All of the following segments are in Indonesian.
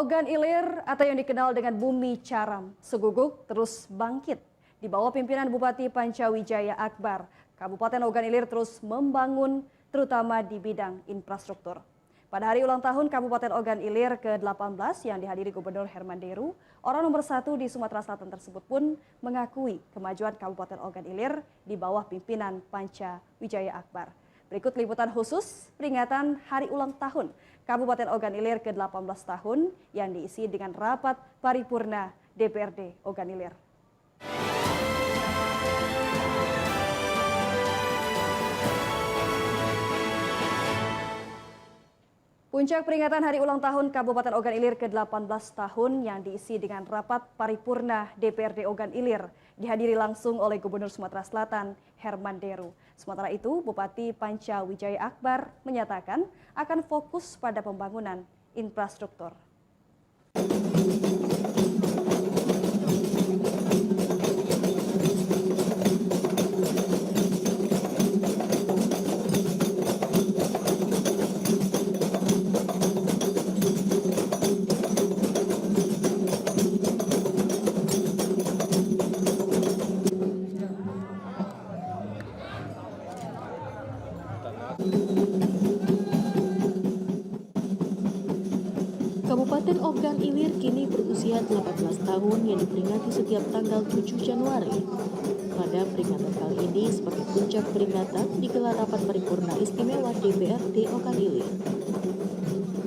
Ogan Ilir atau yang dikenal dengan Bumi Caram seguguk terus bangkit. Di bawah pimpinan Bupati Pancawijaya Akbar, Kabupaten Ogan Ilir terus membangun terutama di bidang infrastruktur. Pada hari ulang tahun Kabupaten Ogan Ilir ke-18 yang dihadiri Gubernur Herman Deru, orang nomor 1 di Sumatera Selatan tersebut pun mengakui kemajuan Kabupaten Ogan Ilir di bawah pimpinan Pancawijaya Akbar. Berikut liputan khusus peringatan hari ulang tahun Kabupaten Ogan Ilir ke-18 tahun yang diisi dengan rapat paripurna DPRD Ogan Ilir. Puncak peringatan hari ulang tahun Kabupaten Ogan Ilir ke-18 tahun yang diisi dengan rapat paripurna DPRD Ogan Ilir dihadiri langsung oleh Gubernur Sumatera Selatan Herman Deru. Sementara itu, Bupati Pancawijaya Akbar menyatakan akan fokus pada pembangunan infrastruktur. Kabupaten Ogan Ilir kini berusia 18 tahun yang diperingati setiap tanggal 7 Januari. Pada peringatan kali ini sebagai puncak peringatan digelar rapat paripurna istimewa DPRD Ogan Ilir.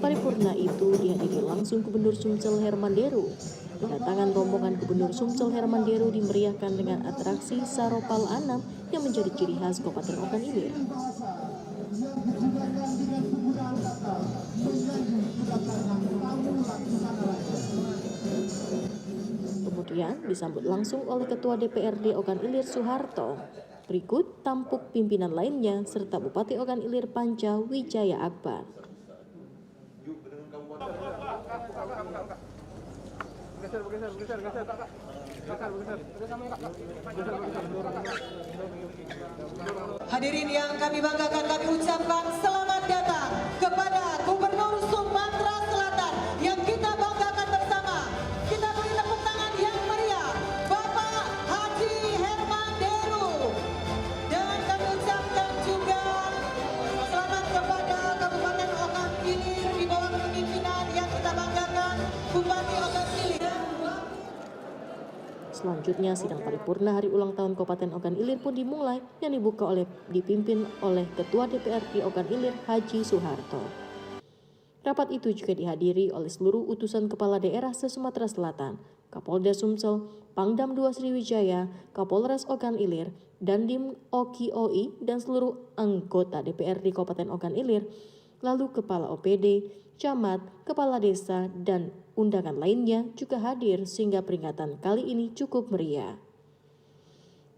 Paripurna itu dihadiri langsung Gubernur Sumsel Herman Deru. Kedatangan rombongan Gubernur Sumsel Herman Deru dimeriahkan dengan atraksi Saropal Anam yang menjadi ciri khas Kabupaten Ogan Ilir. Kemudian disambut langsung oleh Ketua DPRD Ogan Ilir Soeharto. Berikut tampuk pimpinan lainnya serta Bupati Ogan Ilir Pancawijaya Akbar. Hadirin yang kami banggakan, kami ucapkan selamat datang kepada Gubernur Sumatera Selatan yang kita banggakan bersama. Kita beri tepuk tangan yang meriah, Bapak Haji Herman Deru. Dan kami ucapkan juga selamat kepada Kabupaten Ogan Ilir di bawah kepemimpinan yang kita banggakan, Bupati Ogan Ilir. Selanjutnya sidang paripurna hari ulang tahun Kabupaten Ogan Ilir pun dimulai yang dipimpin oleh Ketua DPRD Ogan Ilir Haji Soeharto. Rapat itu juga dihadiri oleh seluruh utusan kepala daerah se-Sumatera Selatan, Kapolda Sumsel, Pangdam II Sriwijaya, Kapolres Ogan Ilir, Dandim OKI dan seluruh anggota DPRD Kabupaten Ogan Ilir, lalu Kepala OPD, Camat, Kepala Desa, dan undangan lainnya juga hadir sehingga peringatan kali ini cukup meriah.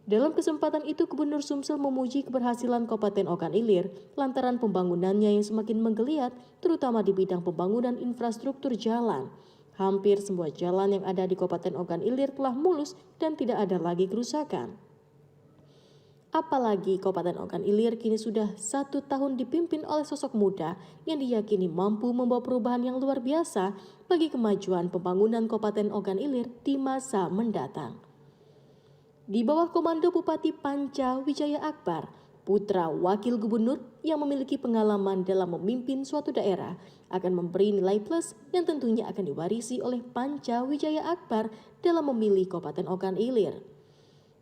Dalam kesempatan itu, Gubernur Sumsel memuji keberhasilan Kabupaten Ogan Ilir lantaran pembangunannya yang semakin menggeliat, terutama di bidang pembangunan infrastruktur jalan. Hampir semua jalan yang ada di Kabupaten Ogan Ilir telah mulus dan tidak ada lagi kerusakan. Apalagi Kabupaten Ogan Ilir kini sudah 1 tahun dipimpin oleh sosok muda yang diyakini mampu membawa perubahan yang luar biasa bagi kemajuan pembangunan Kabupaten Ogan Ilir di masa mendatang. Di bawah komando Bupati Pancawijaya Akbar, putra wakil gubernur yang memiliki pengalaman dalam memimpin suatu daerah akan memberi nilai plus yang tentunya akan diwarisi oleh Pancawijaya Akbar dalam memilih Kabupaten Ogan Ilir.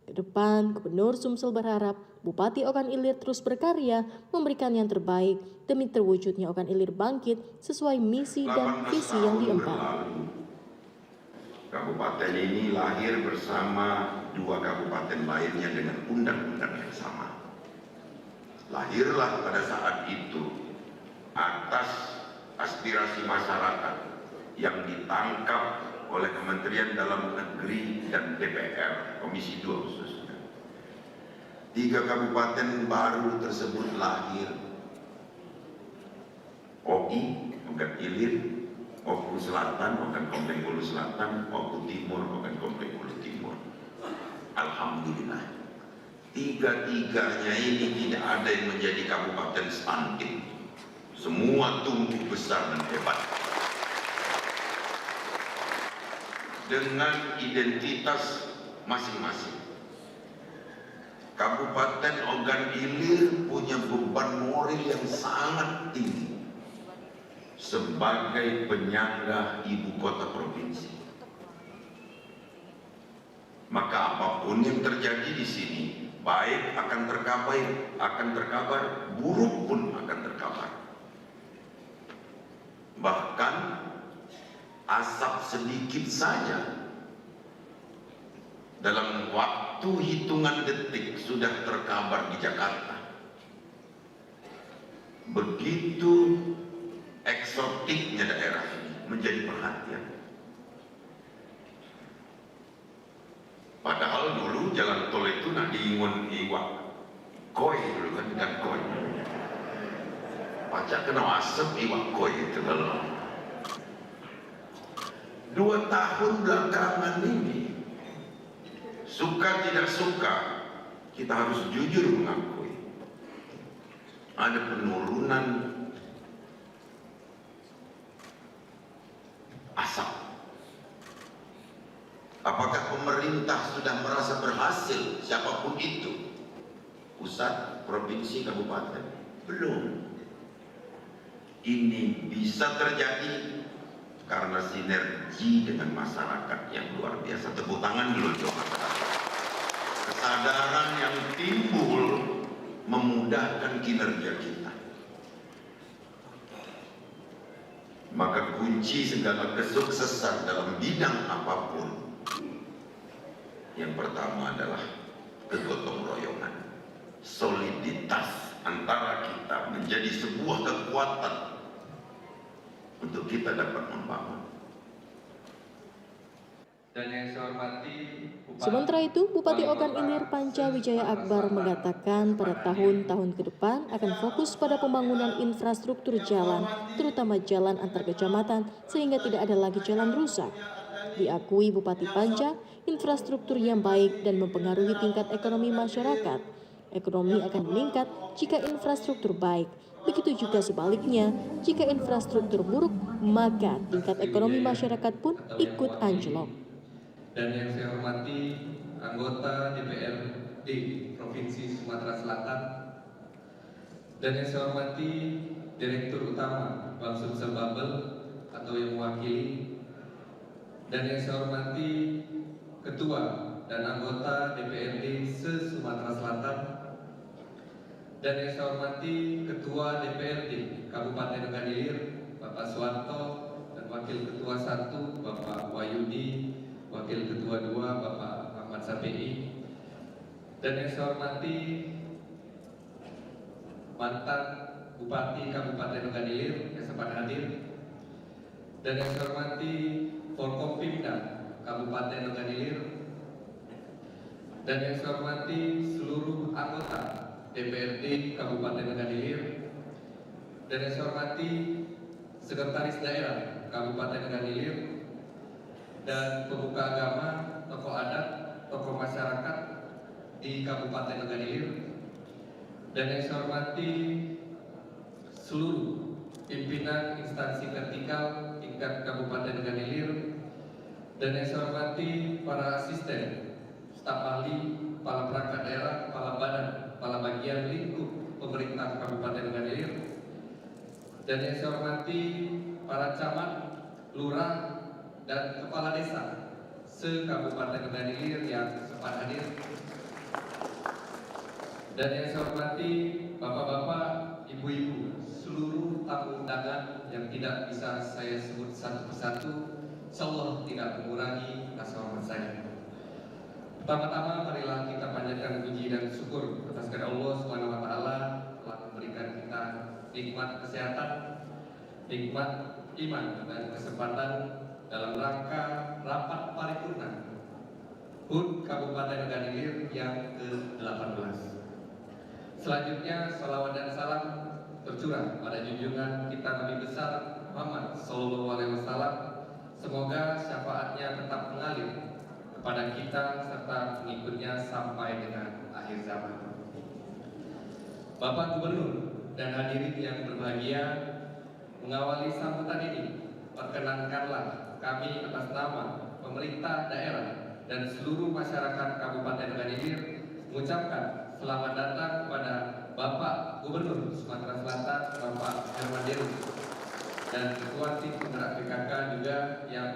Ke depan, Gubernur Sumsel berharap Bupati Ogan Ilir terus berkarya memberikan yang terbaik demi terwujudnya Ogan Ilir bangkit sesuai misi dan visi yang diemban. Kabupaten ini lahir bersama 2 kabupaten lainnya dengan undang-undang yang sama. Lahirlah pada saat itu atas aspirasi masyarakat yang ditangkap oleh Kementerian Dalam Negeri dan DPR, Komisi 2 khususnya. 3 kabupaten baru tersebut lahir. OI, Ogan Ilir, Oku Selatan, Ogan Kompleng Hulu Selatan, Oku Timur, Ogan Kompleng Hulu Timur. Alhamdulillah, 3-tiganya ini tidak ada yang menjadi kabupaten stunting. Semua tumbuh besar dan hebat. dengan identitas masing-masing. Kabupaten Ogan Ilir punya beban moral yang sangat tinggi sebagai penyangga ibu kota provinsi. Maka apapun yang terjadi di sini, baik akan terkabar, buruk pun akan terkabar. Bahkan asap sedikit saja dalam waktu hitungan detik sudah terkabar di Jakarta. Begitu eksotiknya daerah ini menjadi perhatian. Padahal dulu jalan tol itu nak diingun iwak koi dulu kan, ikan koi. Pacak kena asap iwak koi itu kalau 2 tahun belakangan ini, suka tidak suka, kita harus jujur mengakui ada penurunan asap. Apakah pemerintah sudah merasa berhasil, siapapun itu, pusat, provinsi, kabupaten? Belum. Ini bisa terjadi karena sinergi dengan masyarakat yang luar biasa. Tepuk tangan dulu untuk masyarakat. Kesadaran yang timbul memudahkan kinerja kita. Maka kunci segala kesuksesan dalam bidang apapun, yang pertama adalah kegotong royongan. Soliditas antara kita menjadi sebuah kekuatan untuk kita dapat membangun. Dan yang saya hormati Sementara itu, Bupati Ogan Ilir Panca Wijaya Akbar mengatakan pada tahun-tahun ke depan akan fokus pada pembangunan infrastruktur jalan, terutama jalan antar kecamatan, sehingga tidak ada lagi jalan rusak. Diakui Bupati Panca, infrastruktur yang baik dan mempengaruhi tingkat ekonomi masyarakat. Ekonomi akan meningkat jika infrastruktur baik. Begitu juga sebaliknya, jika infrastruktur buruk, maka tingkat ekonomi masyarakat pun ikut anjlok. dan yang saya hormati anggota DPRD Provinsi Sumatera Selatan, dan yang saya hormati Direktur Utama Bank Sumsel Babel atau yang mewakili, dan yang saya hormati Ketua dan anggota DPRD se-Sumatera Selatan, dan yang saya hormati Ketua DPRD Kabupaten Ogan Ilir Bapak Suwanto, dan Wakil Ketua 1 Bapak Wahyudi, Wakil Ketua 2 Bapak Ahmad Safi'i, dan yang saya hormati mantan Bupati Kabupaten Ogan Ilir yang sempat hadir, dan yang saya hormati Forkopimda Kabupaten Ogan Ilir, dan yang saya hormati seluruh anggota DPRD Kabupaten Ogan Ilir, dan yang saya hormati Sekretaris Daerah Kabupaten Ogan Ilir, dan pemuka agama, tokoh adat, tokoh masyarakat di Kabupaten Ogan Ilir, dan yang saya hormati seluruh pimpinan instansi vertikal tingkat Kabupaten Ogan Ilir, dan yang saya hormati para asisten, staf ahli, kepala perangkat daerah, kepala badan, kepala bagian lingkup pemerintah Kabupaten Ogan Ilir, dan yang saya hormati para camat, lurah, dan kepala desa se-Kabupaten Ogan Ilir yang sempat hadir, dan yang saya hormati bapak-bapak, ibu-ibu, seluruh tamu undangan yang tidak bisa saya sebut satu persatu, insyaallah tidak mengurangi rasa hormat saya. Pertama-tama marilah kita panjatkan puji dan syukur atas kehadirat Allah Subhanahu wa taala telah memberikan kita nikmat kesehatan, nikmat iman dan kesempatan dalam rangka rapat paripurna HUT Kabupaten Ogan Ilir yang ke-18. Selanjutnya salawat dan salam tercurah pada junjungan kita Nabi besar Muhammad SAW. Semoga syafaatnya tetap mengalir kepada kita serta pengikutnya sampai dengan akhir zaman. Bapak Gubernur dan hadirin yang berbahagia, mengawali sambutan ini, perkenankanlah kami atas nama pemerintah daerah dan seluruh masyarakat Kabupaten Ogan Ilir mengucapkan selamat datang kepada Bapak Gubernur Sumatera Selatan, Bapak Herman Deru, dan Ketua Tim Penggerak PKK juga yang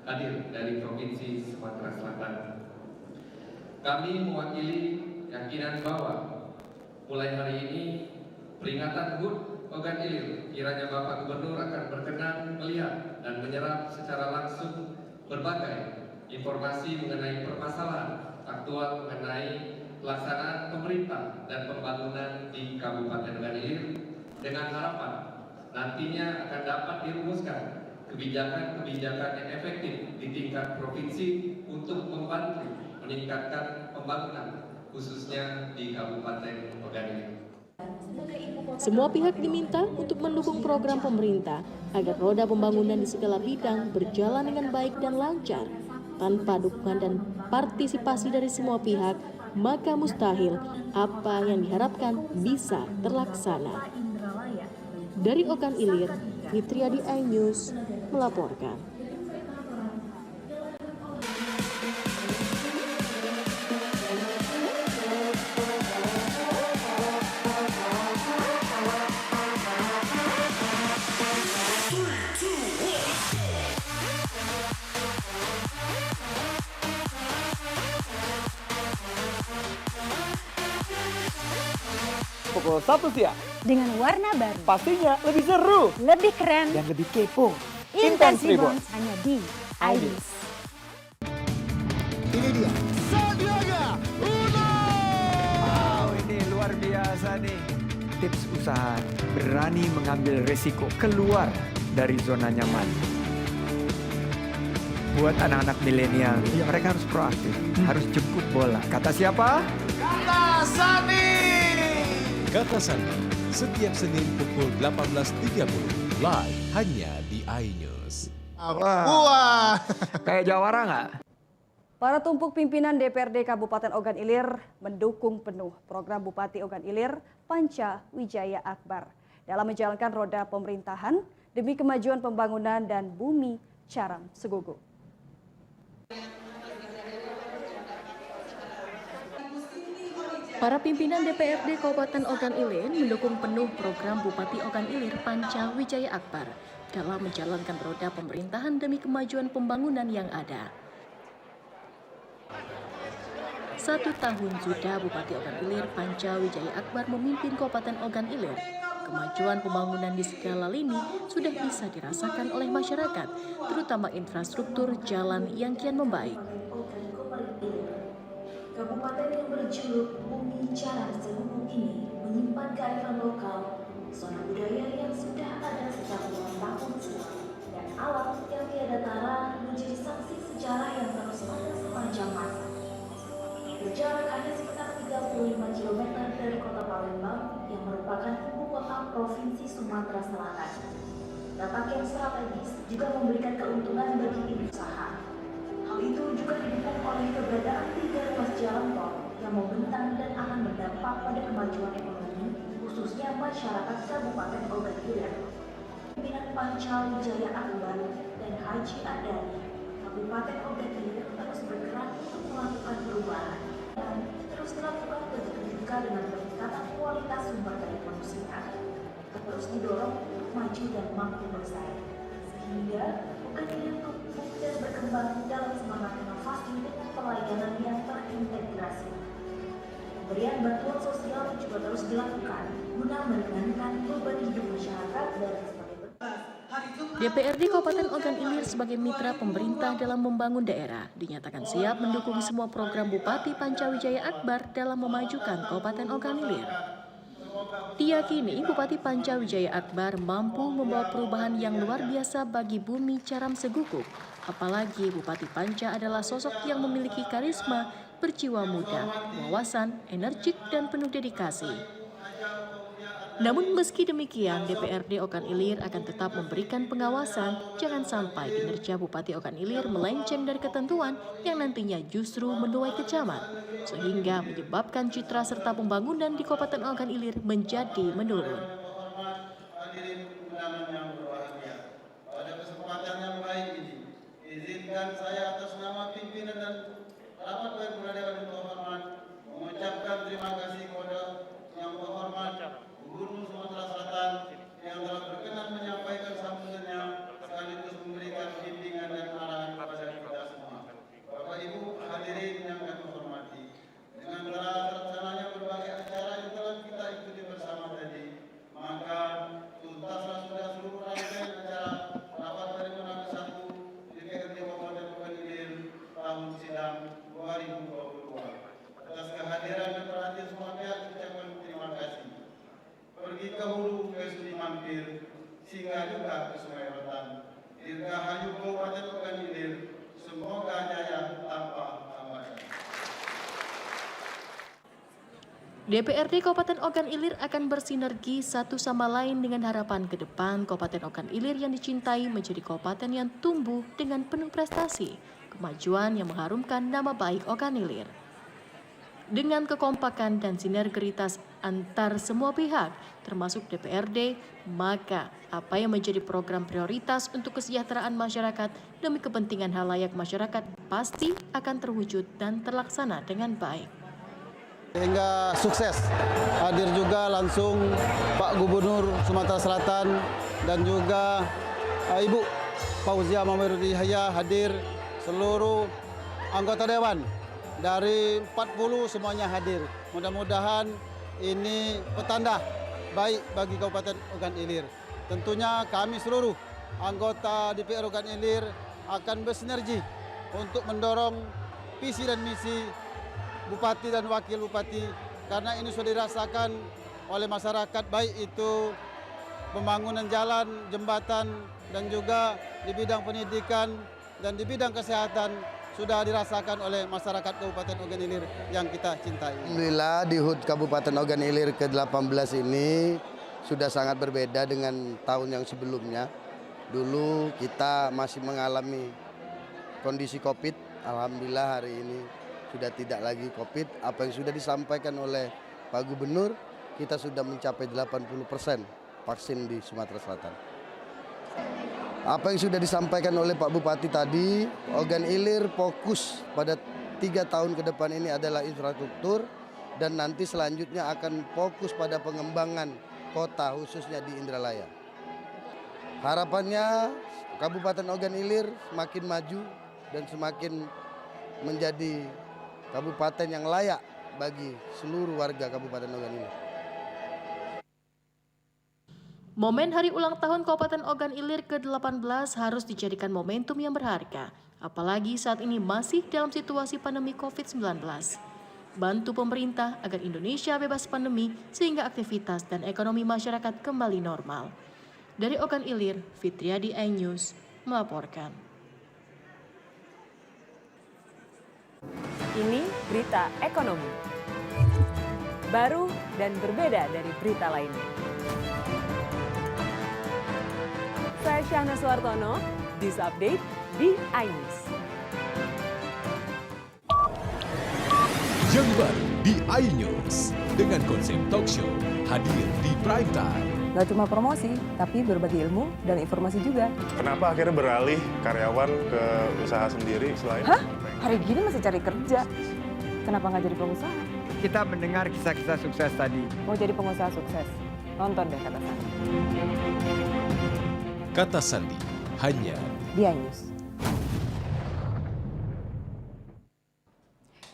hadir dari Provinsi Sumatera Selatan. Kami mewakili keyakinan bahwa mulai hari ini peringatan HUT Ogan Ilir, kiranya Bapak Gubernur akan berkenan melihat dan menyerap secara langsung berbagai informasi mengenai permasalahan aktual mengenai pelaksanaan pemerintah dan pembangunan di Kabupaten Ogan Ilir dengan harapan nantinya akan dapat dirumuskan kebijakan-kebijakan yang efektif di tingkat provinsi untuk membantu meningkatkan pembangunan khususnya di Kabupaten Ogan Ilir. Semua pihak diminta untuk mendukung program pemerintah agar roda pembangunan di segala bidang berjalan dengan baik dan lancar. Tanpa dukungan dan partisipasi dari semua pihak, maka mustahil apa yang diharapkan bisa terlaksana. Dari Ogan Ilir, Fitriadi iNews melaporkan. Pukul 1 siang. Dengan warna baru, Pastinya lebih seru lebih keren, dan lebih kepo. Intense Reborn. Reborn hanya di iNews. Ini dia Sandiaga Uno. Wow, ini luar biasa nih. Tips usaha, berani mengambil resiko, keluar dari zona nyaman. Buat anak-anak milenial, mereka harus proaktif, harus jemput bola. Kata siapa? Kata Sandi. Kata Sandi, setiap Senin pukul 18.30 live hanya di iNews. Wah. Kayak Jawara nggak? Para tumpuk pimpinan DPRD Kabupaten Ogan Ilir mendukung penuh program Bupati Ogan Ilir Panca Wijaya Akbar dalam menjalankan roda pemerintahan demi kemajuan pembangunan dan bumi Caram Seguguk. Para pimpinan DPRD Kabupaten Ogan Ilir mendukung penuh program Bupati Ogan Ilir Panca Wijaya Akbar dalam menjalankan roda pemerintahan demi kemajuan pembangunan yang ada. 1 tahun sudah Bupati Ogan Ilir Panca Wijaya Akbar memimpin Kabupaten Ogan Ilir. Kemajuan pembangunan di segala lini sudah bisa dirasakan oleh masyarakat, terutama infrastruktur jalan yang kian membaik. Kabupaten yang berjuluk Bumi Caram Seguguk ini menyimpan kearifan lokal, zona budaya yang sudah ada sejak puluhan tahun silam, dan alam yang tiada tara menjadi saksi sejarah yang terus ada sepanjang masa. Berjarak hanya sekitar 35 km dari kota Palembang yang merupakan ibu kota Provinsi Sumatera Selatan. Letak yang strategis juga memberikan keuntungan bagi ibu usaha. Hal itu juga didukung oleh keberadaan 3 ruas jalan tol yang membentang dan akan berdampak pada kemajuan ekonomi, khususnya masyarakat Kabupaten Ogan Ilir. Pimpinan Panca Wijaya Akbar dan Haji Adani, Kabupaten Ogan Ilir terus bergerak untuk melakukan perubahan dan terus dilakukan begitu juga dengan peningkatan kualitas sumber daya manusia. Terus didorong untuk maju dan mampu bersaing, sehingga Ogan Ilir tumbuh dan berkembang dalam semangat inovasi dengan pelayanan yang terintegrasi. Pemberian bantuan sosial juga terus dilakukan guna meringankan beban hidup masyarakat dan sebagai DPRD Kabupaten Ogan Ilir sebagai mitra pemerintah dalam membangun daerah dinyatakan siap mendukung semua program Bupati Panca Wijaya Akbar dalam memajukan Kabupaten Ogan Ilir. Diyakini Bupati Panca Wijaya Akbar mampu membawa perubahan yang luar biasa bagi bumi Caram Seguguk. Apalagi Bupati Panca adalah sosok yang memiliki karisma, berjiwa muda, wawasan, energik, dan penuh dedikasi. Namun meski demikian, DPRD Ogan Ilir akan tetap memberikan pengawasan jangan sampai kinerja Bupati Ogan Ilir melenceng dari ketentuan yang nantinya justru menuai kecaman, sehingga menyebabkan citra serta pembangunan di Kabupaten Ogan Ilir menjadi menurun. Hadirin undangan yang berbahagia, pada kesempatan yang baik ini, izinkan Izinkan saya atas nama pimpinan dan rapat paripurna Dewan yang terhormat mengucapkan terima kasih kepada yang terhormat Gubernur Sumatera Selatan yang telah berkenan menyampaikan sambutannya sekaligus memberikan bimbingan dan arahan kepada kita semua. Bapak Ibu hadirin yang kami hormati, dengan telah terlaksananya berbagai acara yang telah kita ikuti bersama tadi, maka tuntaslah sudah seluruh rangkaian acara rapat paripurna ke-1 DPRD Kabupaten Ogan Ilir tahun sidang 2022. Atas kehadiran dan perhatian semua pihak ucapkan terima kasih. Pergi ke hulu ke Sudi Mampir, singgah juga ke Sungai Rotan. Dirgahayu Kabupaten Ogan Ilir, semoga jaya tanpa hambatan. DPRD Kabupaten Ogan Ilir akan bersinergi satu sama lain dengan harapan ke depan Kabupaten Ogan Ilir yang dicintai menjadi kabupaten yang tumbuh dengan penuh prestasi, kemajuan yang mengharumkan nama baik Ogan Ilir. Dengan kekompakan dan sinergitas antar semua pihak, termasuk DPRD, maka apa yang menjadi program prioritas untuk kesejahteraan masyarakat demi kepentingan halayak masyarakat pasti akan terwujud dan terlaksana dengan baik. Hingga sukses. Hadir juga langsung Pak Gubernur Sumatera Selatan dan juga Ibu Fauzia Mamerudi Yahya, hadir seluruh anggota Dewan dari 40 semuanya hadir. Mudah-mudahan ini petanda baik bagi Kabupaten Ogan Ilir. Tentunya kami seluruh anggota DPR Ogan Ilir akan bersinergi untuk mendorong visi dan misi Bupati dan Wakil Bupati, karena ini sudah dirasakan oleh masyarakat, baik itu pembangunan jalan, jembatan, dan juga di bidang pendidikan dan di bidang kesehatan sudah dirasakan oleh masyarakat Kabupaten Ogan Ilir yang kita cintai. Alhamdulillah di HUT Kabupaten Ogan Ilir ke-18 ini sudah sangat berbeda dengan tahun yang sebelumnya. Dulu kita masih mengalami kondisi COVID, alhamdulillah hari ini sudah tidak lagi COVID. Apa yang sudah disampaikan oleh Pak Gubernur, kita sudah mencapai 80% vaksin di Sumatera Selatan. Apa yang sudah disampaikan oleh Pak Bupati tadi, Ogan Ilir fokus pada 3 tahun ke depan ini adalah infrastruktur, dan nanti selanjutnya akan fokus pada pengembangan kota khususnya di Indralaya. Harapannya Kabupaten Ogan Ilir semakin maju dan semakin menjadi kabupaten yang layak bagi seluruh warga Kabupaten Ogan Ilir. Momen hari ulang tahun Kabupaten Ogan Ilir ke-18 harus dijadikan momentum yang berharga, apalagi saat ini masih dalam situasi pandemi COVID-19. Bantu pemerintah agar Indonesia bebas pandemi sehingga aktivitas dan ekonomi masyarakat kembali normal. Dari Ogan Ilir, Fitriadi iNews melaporkan. Ini berita ekonomi. Baru dan berbeda dari berita lainnya. Saya Syahna Suartono, News Update di iNews. Yang baru di iNews dengan konsep talk show hadir di prime time. Gak cuma promosi, tapi berbagi ilmu dan informasi juga. Kenapa akhirnya beralih karyawan ke usaha sendiri selain? Hah? Hari gini masih cari kerja. Kenapa nggak jadi pengusaha? Kita mendengar kisah-kisah sukses tadi. Mau jadi pengusaha sukses? Nonton deh Kata Sandi. Kata Sandi hanya di iNews.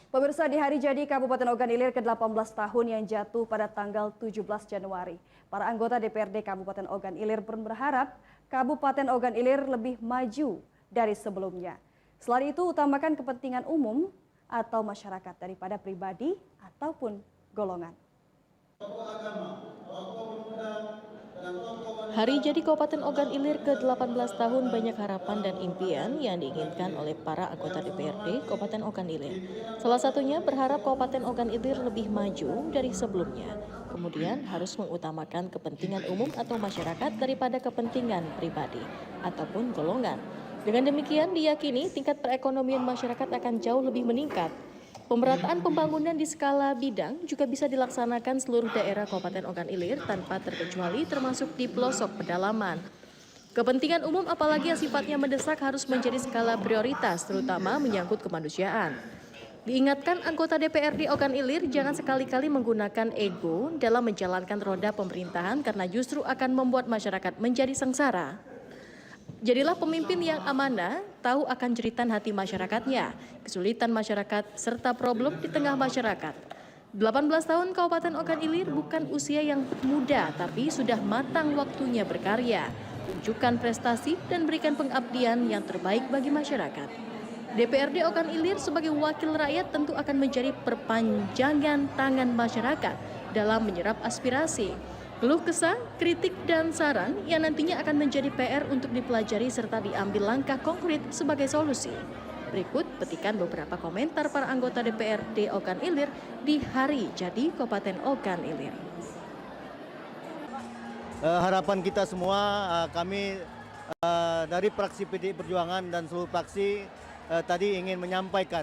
Pemirsa, di hari jadi Kabupaten Ogan Ilir ke-18 tahun yang jatuh pada tanggal 17 Januari. Para anggota DPRD Kabupaten Ogan Ilir berharap Kabupaten Ogan Ilir lebih maju dari sebelumnya. Selain itu, utamakan kepentingan umum atau masyarakat daripada pribadi ataupun golongan. Hari jadi Kabupaten Ogan Ilir ke-18 tahun banyak harapan dan impian yang diinginkan oleh para anggota DPRD Kabupaten Ogan Ilir. Salah satunya berharap Kabupaten Ogan Ilir lebih maju dari sebelumnya. Kemudian harus mengutamakan kepentingan umum atau masyarakat daripada kepentingan pribadi ataupun golongan. Dengan demikian diyakini tingkat perekonomian masyarakat akan jauh lebih meningkat. Pemerataan pembangunan di skala bidang juga bisa dilaksanakan seluruh daerah Kabupaten Ogan Ilir tanpa terkecuali termasuk di pelosok pedalaman. Kepentingan umum apalagi yang sifatnya mendesak harus menjadi skala prioritas, terutama menyangkut kemanusiaan. Diingatkan anggota DPRD Ogan Ilir jangan sekali-kali menggunakan ego dalam menjalankan roda pemerintahan karena justru akan membuat masyarakat menjadi sengsara. Jadilah pemimpin yang amanah, tahu akan jeritan hati masyarakatnya, kesulitan masyarakat, serta problem di tengah masyarakat. 18 tahun Kabupaten Ogan Ilir bukan usia yang muda, tapi sudah matang waktunya berkarya. Tunjukkan prestasi dan berikan pengabdian yang terbaik bagi masyarakat. DPRD Ogan Ilir sebagai wakil rakyat tentu akan menjadi perpanjangan tangan masyarakat dalam menyerap aspirasi, keluh kesah, kritik, dan saran yang nantinya akan menjadi PR untuk dipelajari serta diambil langkah konkret sebagai solusi. Berikut petikan beberapa komentar para anggota DPRD Ogan Ilir di hari jadi Kabupaten Ogan Ilir. Harapan kita semua, kami dari fraksi PDI Perjuangan dan seluruh fraksi tadi ingin menyampaikan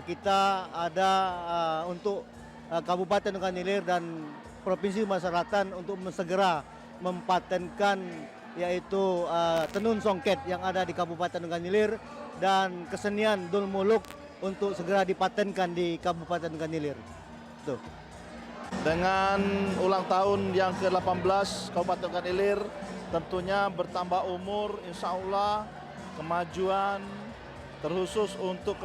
kita ada untuk Kabupaten Ogan Ilir dan Provinsi Sumatera Selatan untuk segera mempatenkan yaitu tenun songket yang ada di Kabupaten Ogan Ilir dan kesenian Dul Muluk untuk segera dipatenkan di Kabupaten Ogan Ilir. Tuh. Dengan ulang tahun yang ke-18 Kabupaten Ogan Ilir tentunya bertambah umur, insya Allah kemajuan terkhusus untuk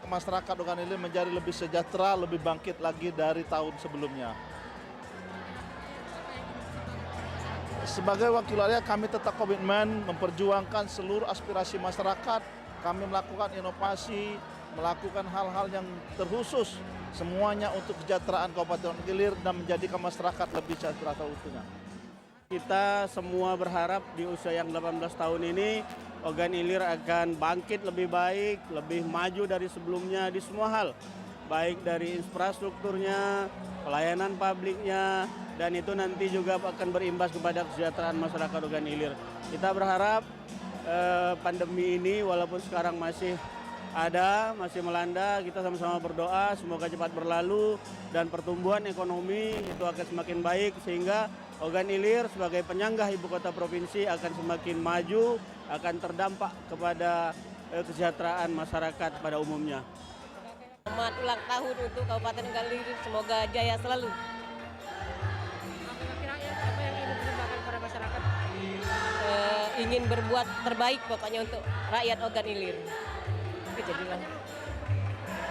masyarakat Ogan Ilir menjadi lebih sejahtera, lebih bangkit lagi dari tahun sebelumnya. Sebagai wakil rakyat kami tetap komitmen memperjuangkan seluruh aspirasi masyarakat. Kami melakukan inovasi, melakukan hal-hal yang terkhusus semuanya untuk kesejahteraan Kabupaten Ogan Ilir dan menjadikan masyarakat lebih sejahtera seutuhnya. Kita semua berharap di usia yang 18 tahun ini Ogan Ilir akan bangkit lebih baik, lebih maju dari sebelumnya di semua hal. Baik dari infrastrukturnya, pelayanan publiknya, dan itu nanti juga akan berimbas kepada kesejahteraan masyarakat Ogan Ilir. Kita berharap pandemi ini walaupun sekarang masih ada, masih melanda, kita sama-sama berdoa semoga cepat berlalu dan pertumbuhan ekonomi itu akan semakin baik sehingga Ogan Ilir sebagai penyangga ibu kota provinsi akan semakin maju, akan terdampak kepada kesejahteraan masyarakat pada umumnya. Selamat ulang tahun untuk Kabupaten Ogan Ilir, semoga jaya selalu. Apa yang ingin diperjuangkan kepada masyarakat? Ingin berbuat terbaik pokoknya untuk rakyat Ogan Ilir. Jadilah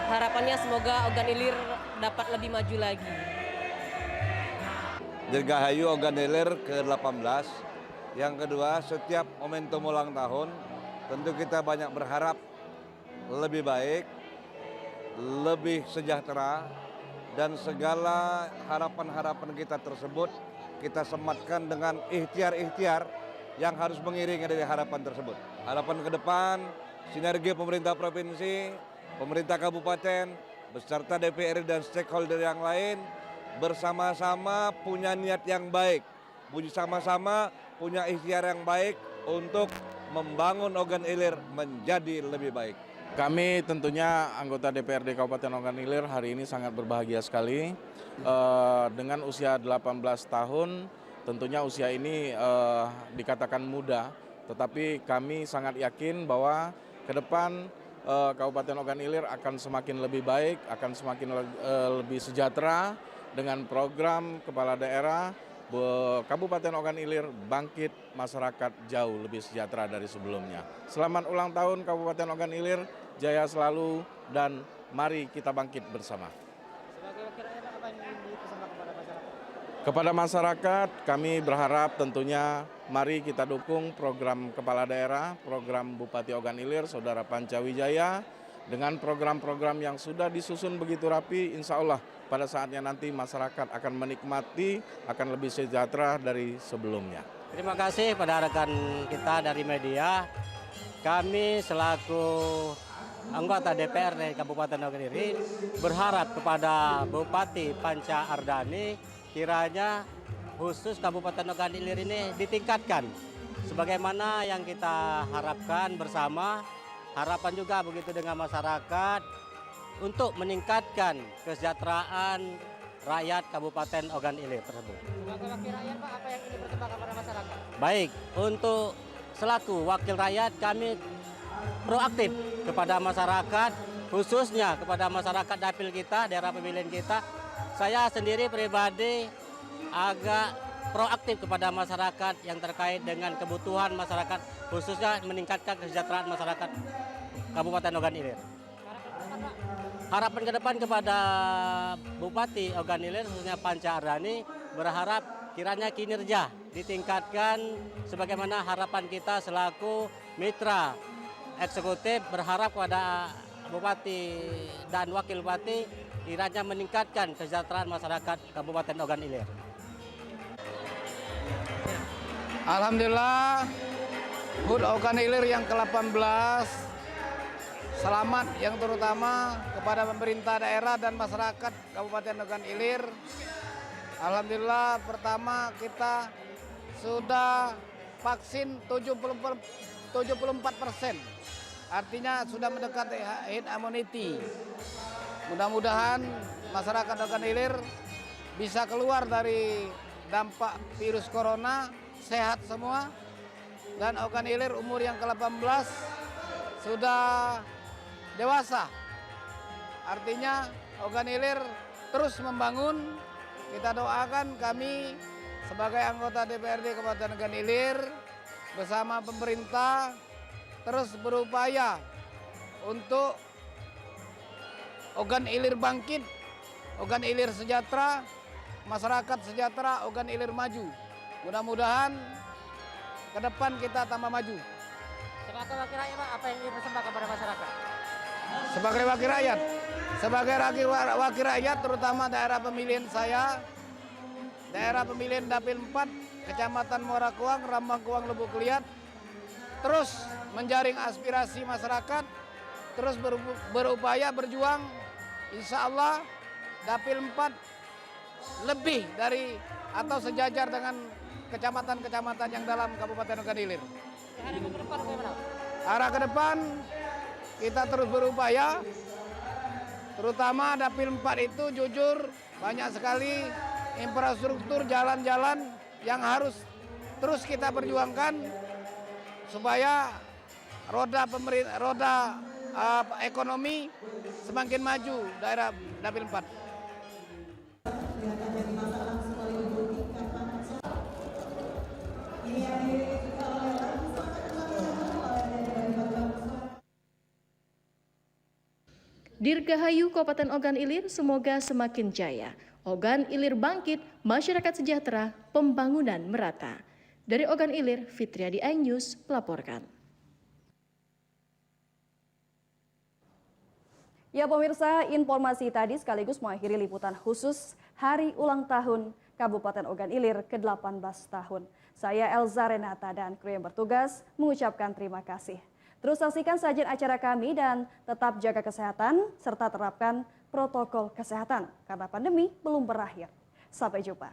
harapannya semoga Ogan Ilir dapat lebih maju lagi. Dirgahayu Ogan Ilir ke-18. Yang kedua, setiap momentum ulang tahun tentu kita banyak berharap lebih baik, lebih sejahtera, dan segala harapan-harapan kita tersebut kita sematkan dengan ikhtiar-ikhtiar yang harus mengiringi dari harapan tersebut. Harapan ke depan, sinergi pemerintah provinsi, pemerintah kabupaten, beserta DPR dan stakeholder yang lain, bersama-sama punya niat yang baik, sama-sama punya ikhtiar yang baik untuk membangun Ogan Ilir menjadi lebih baik. Kami tentunya anggota DPRD Kabupaten Ogan Ilir hari ini sangat berbahagia sekali. Dengan usia 18 tahun, tentunya usia ini dikatakan muda, tetapi kami sangat yakin bahwa ke depan Kabupaten Ogan Ilir akan semakin lebih baik, akan semakin lebih sejahtera dengan program kepala daerah. Kabupaten Ogan Ilir bangkit, masyarakat jauh lebih sejahtera dari sebelumnya. Selamat ulang tahun Kabupaten Ogan Ilir, jaya selalu, dan mari kita bangkit bersama. Sebagai wakil rakyat, apa yang ingin dipesankan kepada masyarakat? Kepada masyarakat, kami berharap tentunya mari kita dukung program kepala daerah, program Bupati Ogan Ilir, Saudara Panca Wijaya, dengan program-program yang sudah disusun begitu rapi, insya Allah pada saatnya nanti masyarakat akan menikmati, akan lebih sejahtera dari sebelumnya. Terima kasih pada rekan kita dari media. Kami selaku anggota DPR dari Kabupaten Ogan Ilir berharap kepada Bupati Panca Ardani kiranya khusus Kabupaten Ogan Ilir ini ditingkatkan. Sebagaimana yang kita harapkan bersama, harapan juga begitu dengan masyarakat untuk meningkatkan kesejahteraan rakyat Kabupaten Ogan Ilir tersebut. Sebagai wakil rakyat, Pak, apa yang ingin dipersembahkan kepada masyarakat? Baik, untuk selaku wakil rakyat kami proaktif kepada masyarakat, khususnya kepada masyarakat dapil kita, daerah pemilihan kita. Saya sendiri pribadi agak proaktif kepada masyarakat yang terkait dengan kebutuhan masyarakat, khususnya meningkatkan kesejahteraan masyarakat Kabupaten Ogan Ilir. Harapan ke depan kepada Bupati Ogan Ilir, khususnya Panca Ardhani, berharap kiranya kinerja ditingkatkan sebagaimana harapan kita selaku mitra eksekutif, berharap kepada Bupati dan Wakil Bupati kiranya meningkatkan kesejahteraan masyarakat Kabupaten Ogan Ilir. Alhamdulillah, HUT Ogan Ilir yang ke-18 selamat, yang terutama kepada pemerintah daerah dan masyarakat Kabupaten Ogan Ilir. Alhamdulillah, pertama kita sudah vaksin 74%, artinya sudah mendekati herd immunity. Mudah-mudahan masyarakat Ogan Ilir bisa keluar dari dampak virus corona, sehat semua, dan Ogan Ilir umur yang ke-18 sudah dewasa. Artinya Ogan Ilir terus membangun. Kita doakan kami sebagai anggota DPRD Kabupaten Ogan Ilir bersama pemerintah terus berupaya untuk Ogan Ilir bangkit, Ogan Ilir sejahtera, masyarakat sejahtera, Ogan Ilir maju. Mudah-mudahan ke depan kita tambah maju. Sebagai wakil rakyat, Pak, apa yang ingin persembahkan kepada masyarakat? Sebagai wakil rakyat, terutama daerah pemilihan saya, daerah pemilihan Dapil 4, Kecamatan Muara Kuang, Rambang Kuang, Lubuk Liat, terus menjaring aspirasi masyarakat, terus berupaya berjuang. Insya Allah Dapil 4 lebih dari atau sejajar dengan kecamatan-kecamatan yang dalam Kabupaten Ogan Ilir. Arah ke depan kita terus berupaya, terutama Dapil 4 itu jujur banyak sekali infrastruktur jalan-jalan yang harus terus kita perjuangkan supaya roda ekonomi semakin maju daerah Dapil 4. Dirgahayu Kabupaten Ogan Ilir semoga semakin jaya. Ogan Ilir bangkit, masyarakat sejahtera, pembangunan merata. Dari Ogan Ilir, Fitriadi iNews melaporkan. Ya pemirsa, informasi tadi sekaligus mengakhiri liputan khusus Hari Ulang Tahun Kabupaten Ogan Ilir ke-18 tahun. Saya Elza Renata dan kru yang bertugas mengucapkan terima kasih. Terus saksikan sajian acara kami dan tetap jaga kesehatan serta terapkan protokol kesehatan karena pandemi belum berakhir. Sampai jumpa.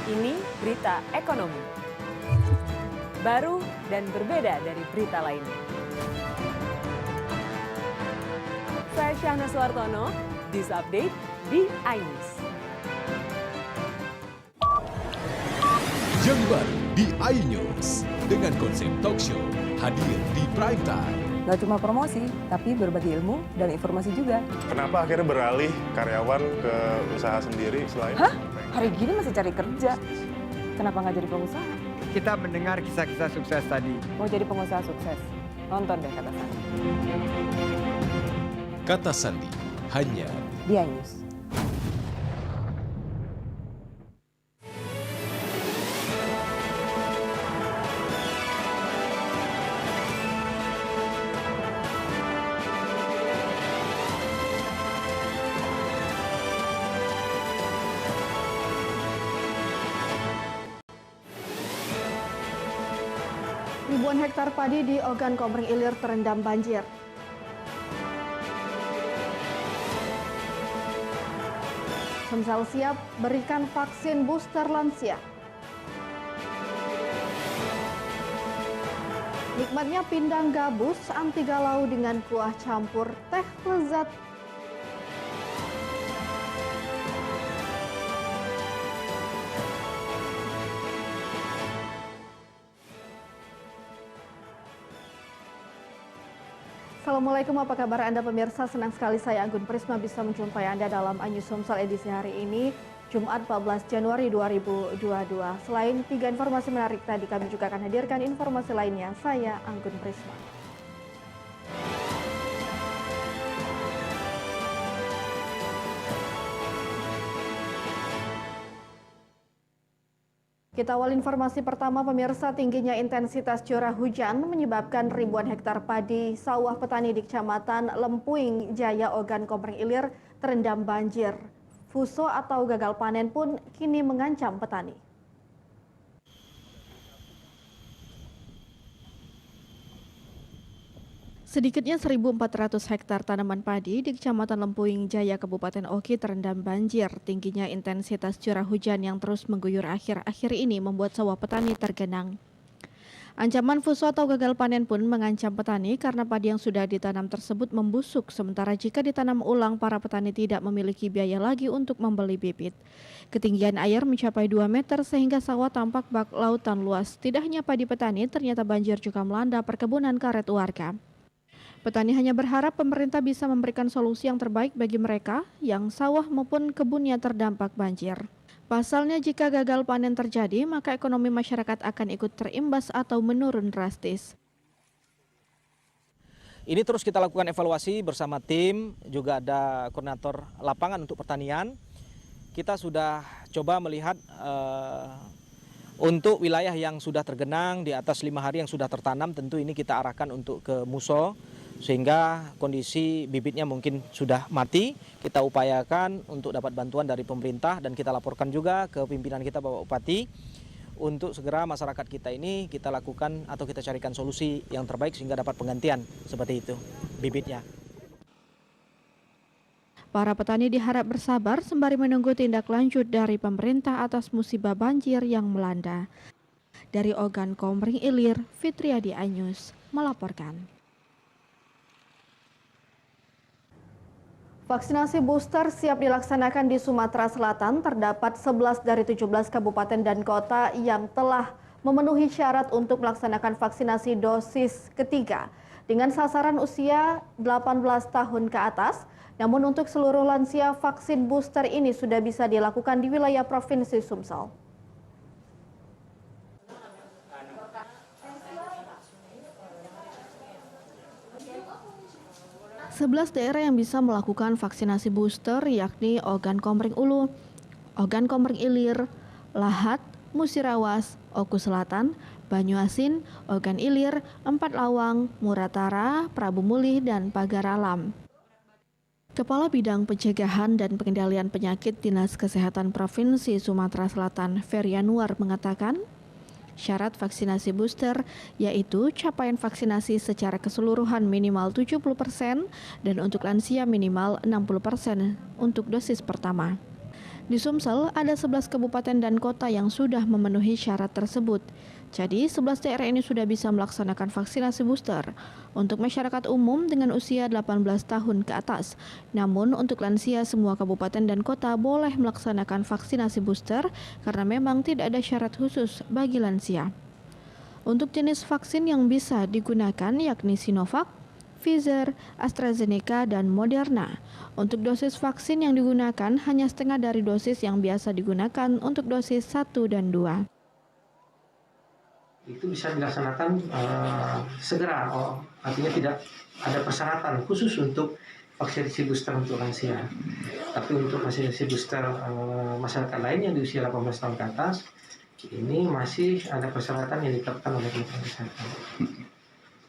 Ini berita ekonomi. Baru dan berbeda dari berita lainnya. Saya Syahna Suartono, News Update di iNews. Yang baru di iNews dengan konsep talk show hadir di prime time. Gak cuma promosi, tapi berbagi ilmu dan informasi juga. Kenapa akhirnya beralih karyawan ke usaha sendiri selain? Hah? Hari gini masih cari kerja. Kenapa nggak jadi pengusaha? Kita mendengar kisah-kisah sukses tadi. Mau jadi pengusaha sukses? Nonton deh Kata Sandi. Kata Sandi, hanya di iNews. Ribuan hektar padi di Ogan Komering Ilir terendam banjir. Sumsel siap berikan vaksin booster lansia. Nikmatnya pindang gabus anti galau dengan kuah campur teh lezat. Assalamualaikum, apa kabar Anda pemirsa? Senang sekali saya Anggun Prisma bisa menjumpai Anda dalam Anyus Sumsel edisi hari ini, Jumat 14 Januari 2022. Selain 3 informasi menarik tadi, kami juga akan hadirkan informasi lainnya. Saya Anggun Prisma. Kita awal informasi pertama pemirsa, tingginya intensitas curah hujan menyebabkan ribuan hektar padi sawah petani di Kecamatan Lempuing Jaya Ogan Komering Ilir terendam banjir. Fuso atau gagal panen pun kini mengancam petani. Sedikitnya 1.400 hektar tanaman padi di Kecamatan Lempuing Jaya, Kabupaten Oki terendam banjir. Tingginya intensitas curah hujan yang terus mengguyur akhir-akhir ini membuat sawah petani tergenang. Ancaman fuso atau gagal panen pun mengancam petani karena padi yang sudah ditanam tersebut membusuk. Sementara jika ditanam ulang, para petani tidak memiliki biaya lagi untuk membeli bibit. Ketinggian air mencapai 2 meter sehingga sawah tampak bak lautan luas. Tidak hanya padi petani, ternyata banjir juga melanda perkebunan karet warga. Petani hanya berharap pemerintah bisa memberikan solusi yang terbaik bagi mereka yang sawah maupun kebunnya terdampak banjir. Pasalnya jika gagal panen terjadi, maka ekonomi masyarakat akan ikut terimbas atau menurun drastis. Ini terus kita lakukan evaluasi bersama tim, juga ada koordinator lapangan untuk pertanian. Kita sudah coba melihat untuk wilayah yang sudah tergenang di atas 5 hari yang sudah tertanam, tentu ini kita arahkan untuk ke muso. Sehingga kondisi bibitnya mungkin sudah mati, kita upayakan untuk dapat bantuan dari pemerintah dan kita laporkan juga ke pimpinan kita Bapak Bupati untuk segera masyarakat kita ini kita lakukan atau kita carikan solusi yang terbaik sehingga dapat penggantian seperti itu bibitnya. Para petani diharap bersabar sembari menunggu tindak lanjut dari pemerintah atas musibah banjir yang melanda. Dari Ogan Komering Ilir, Fitriadi Anyus melaporkan. Vaksinasi booster siap dilaksanakan di Sumatera Selatan. Terdapat 11 dari 17 kabupaten dan kota yang telah memenuhi syarat untuk melaksanakan vaksinasi dosis ketiga dengan sasaran usia 18 tahun ke atas. Namun untuk seluruh lansia, vaksin booster ini sudah bisa dilakukan di wilayah Provinsi Sumsel. Sebelas daerah yang bisa melakukan vaksinasi booster yakni Ogan Komering Ulu, Ogan Komering Ilir, Lahat, Musirawas, Oku Selatan, Banyuasin, Ogan Ilir, Empat Lawang, Muratara, Prabu Mulih, dan Pagar Alam. Kepala Bidang Pencegahan dan Pengendalian Penyakit Dinas Kesehatan Provinsi Sumatera Selatan, Ferry Anwar mengatakan, syarat vaksinasi booster yaitu capaian vaksinasi secara keseluruhan minimal 70% dan untuk lansia minimal 60% untuk dosis pertama. Di Sumsel ada 11 kabupaten dan kota yang sudah memenuhi syarat tersebut. Jadi 11 daerah ini sudah bisa melaksanakan vaksinasi booster untuk masyarakat umum dengan usia 18 tahun ke atas. Namun untuk lansia semua kabupaten dan kota boleh melaksanakan vaksinasi booster karena memang tidak ada syarat khusus bagi lansia. Untuk jenis vaksin yang bisa digunakan yakni Sinovac, Pfizer, AstraZeneca, dan Moderna. Untuk dosis vaksin yang digunakan hanya setengah dari dosis yang biasa digunakan untuk dosis 1 dan 2. Itu bisa dilaksanakan segera, artinya tidak ada persyaratan khusus untuk vaksinasi booster untuk lansia. Tapi untuk vaksinasi booster masyarakat lain yang di usia 18 tahun ke atas, ini masih ada persyaratan yang ditetapkan oleh Kementerian Kesehatan.